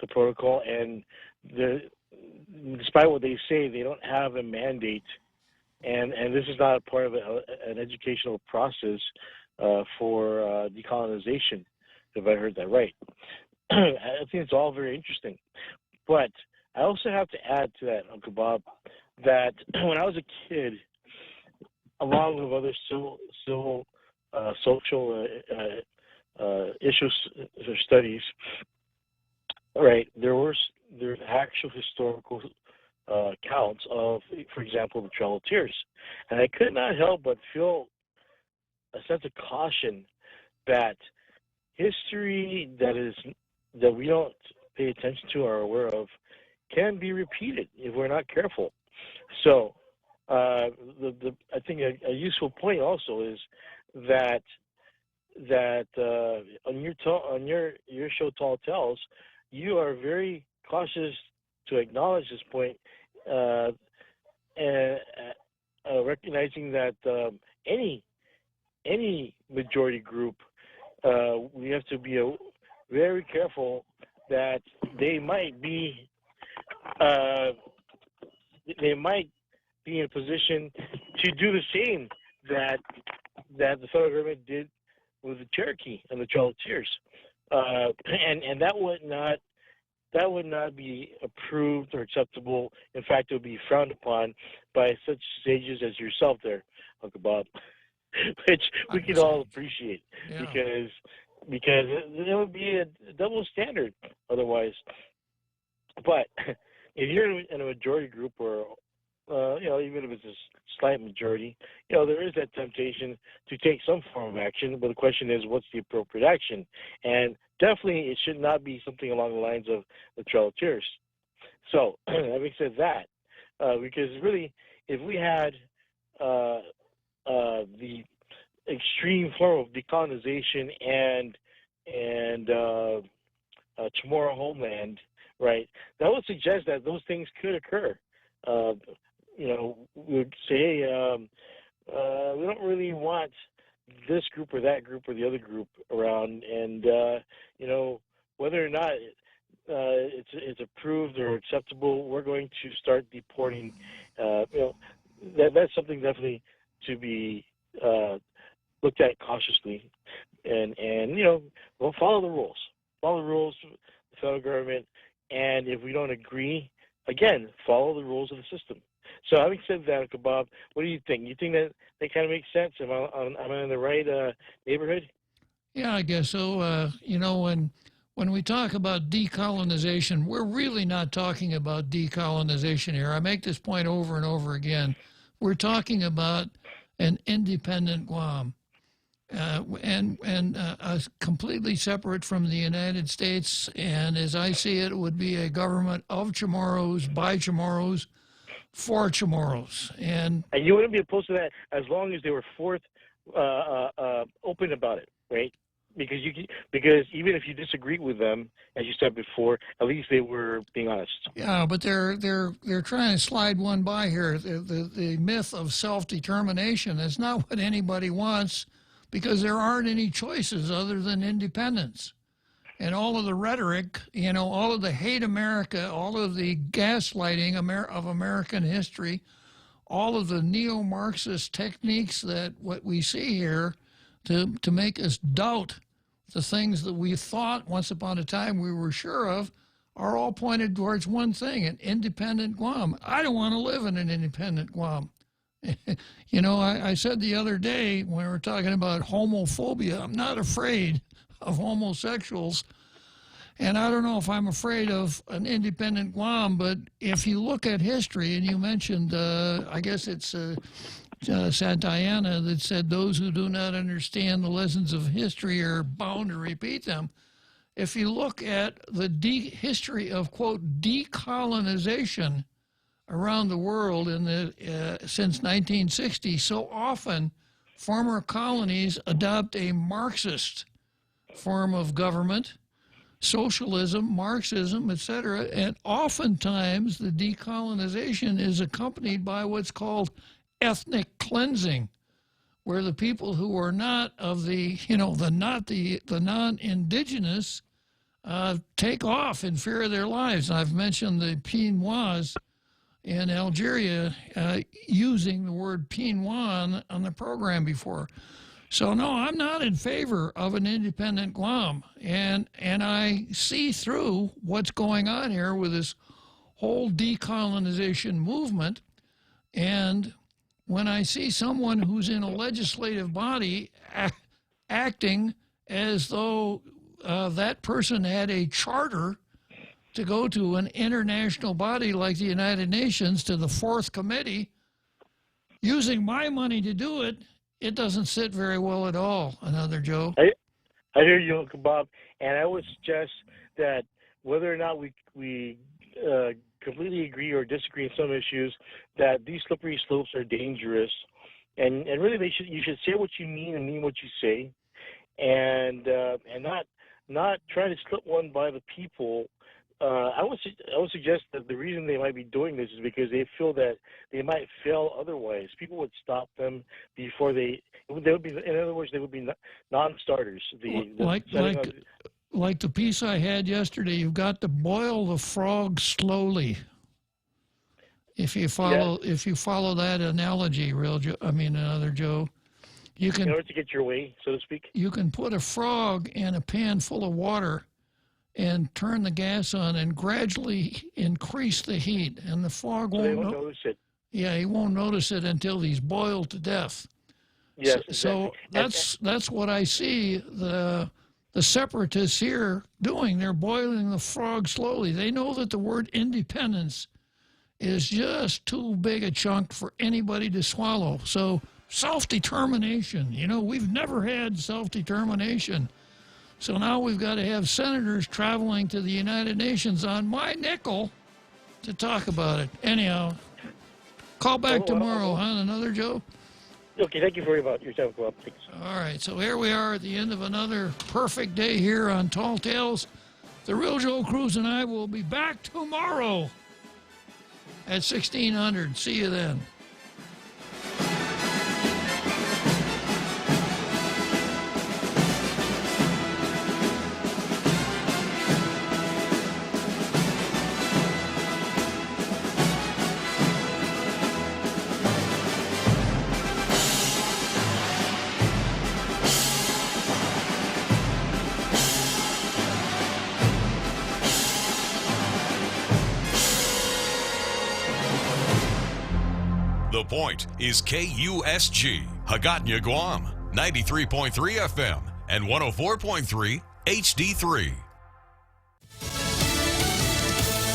protocol, and despite what they say, they don't have a mandate, and this is not a part of an educational process for decolonization, if I heard that right. I think it's all very interesting. But I also have to add to that, Uncle Bob, that when I was a kid, along with other social issues or studies, right, there's actual historical accounts of, for example, the Trail of Tears. And I could not help but feel a sense of caution that history that we don't pay attention to or are aware of can be repeated if we're not careful. So I think a useful point also is that on your show Tall Tales, you are very cautious to acknowledge this point, and recognizing that any majority group, we have to be very careful that they might be in a position to do the same that the federal government did with the Cherokee and the Trail of Tears, and that would not be approved or acceptable. In fact, it would be frowned upon by such sages as yourself there, Uncle Bob, which we can all appreciate, because there would be a double standard otherwise. But if you're in a majority group, or even if it's a slight majority, there is that temptation to take some form of action. But the question is, what's the appropriate action? And definitely, it should not be something along the lines of the Trail of Tears. So, having said that, because really, if we had the extreme form of decolonization and Chamorro homeland, right, that would suggest that those things could occur. We would say, we don't really want this group or that group or the other group around, and whether or not it's approved or acceptable, we're going to start deporting. That's something definitely to be looked at cautiously, and we'll follow the rules. Follow the rules of the federal government, and if we don't agree, again, follow the rules of the system. So, having said that, Uncle Bob, what do you think? You think that kind of makes sense? Am I in the right neighborhood? Yeah, I guess so. When we talk about decolonization, we're really not talking about decolonization here. I make this point over and over again. We're talking about an independent Guam, and completely separate from the United States. And as I see it, it would be a government of Chamorros, by Chamorros, for Chamorros. And you wouldn't be opposed to that as long as they were open about it, right? Because even if you disagree with them, as you said before, at least they were being honest. Yeah, but they're trying to slide one by here. The myth of self-determination is not what anybody wants, because there aren't any choices other than independence. And all of the rhetoric, all of the hate America, all of the gaslighting of American history, all of the neo-Marxist techniques that what we see here to make us doubt the things that we thought once upon a time we were sure of, are all pointed towards one thing: an independent Guam. I don't want to live in an independent Guam. I said the other day when we were talking about homophobia, I'm not afraid of homosexuals. And I don't know if I'm afraid of an independent Guam, but if you look at history, and you mentioned, I guess it's Santayana that said those who do not understand the lessons of history are bound to repeat them. If you look at the history of, quote, decolonization around the world since 1960, so often former colonies adopt a Marxist form of government, socialism, Marxism, etc., and oftentimes the decolonization is accompanied by what's called ethnic cleansing, where the people who are not of the, the non-indigenous take off in fear of their lives. I've mentioned the Pinois in Algeria using the word Pinois on the program before. So no, I'm not in favor of an independent Guam, and I see through what's going on here with this whole decolonization movement. And when I see someone who's in a legislative body acting as though that person had a charter to go to an international body like the United Nations, to the fourth committee, using my money to do it, it doesn't sit very well at all. Another Joe. I hear you, Uncle Bob, and I would suggest that whether or not we completely agree or disagree in some issues, that these slippery slopes are dangerous, and really you should say what you mean and mean what you say, and not try to slip one by the people. I would suggest that the reason they might be doing this is because they feel that they might fail otherwise. People would stop them before they would be. In other words, they would be non-starters. Like the piece I had yesterday, you've got to boil the frog slowly. If you follow that analogy, Another Joe, you can, in order to get your way, so to speak, you can put a frog in a pan full of water and turn the gas on and gradually increase the heat, and the frog won't notice it. Yeah, he won't notice it until he's boiled to death. Yes, so that's what I see the separatists here doing. They're boiling the frog slowly. They know that the word independence is just too big a chunk for anybody to swallow. So self-determination, we've never had self-determination. So now we've got to have senators traveling to the United Nations on my nickel to talk about it. Anyhow, call back tomorrow, Another Joe? Okay, thank you very much. Your time, Bob. Thanks. All right, so here we are at the end of another perfect day here on Tall Tales. The real Joe Cruz and I will be back tomorrow at 1600. See you then. The Point is KUSG, Hagåtña, Guam, 93.3 FM and 104.3 HD3.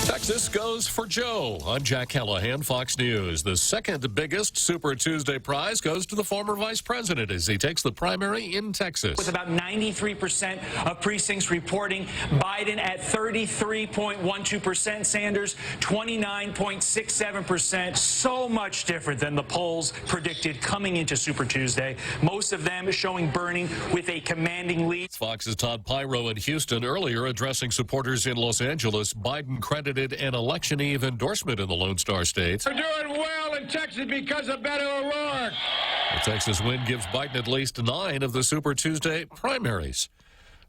Texas goes for Joe. I'm Jack Callahan, Fox News. The second biggest Super Tuesday prize goes to the former vice president as he takes the primary in Texas. With about 93% of precincts reporting Biden at 33.12%, Sanders 29.67%. So much different than the polls predicted coming into Super Tuesday. Most of them showing Bernie with a commanding lead. Fox's Todd Pyro in Houston earlier addressing supporters in Los Angeles. Biden credited an election eve endorsement in the Lone Star State. We're doing well in Texas because of Beto O'Rourke. The Texas win gives Biden at least 9 of the Super Tuesday primaries.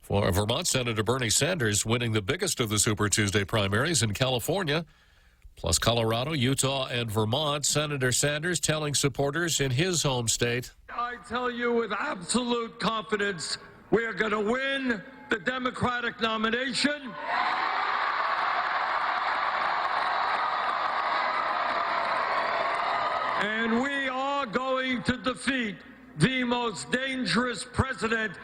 For Vermont Senator Bernie Sanders winning the biggest of the Super Tuesday primaries in California, plus Colorado, Utah, and Vermont. Senator Sanders telling supporters in his home state, I tell you with absolute confidence, we are going to win the Democratic nomination. And we are going to defeat the most dangerous president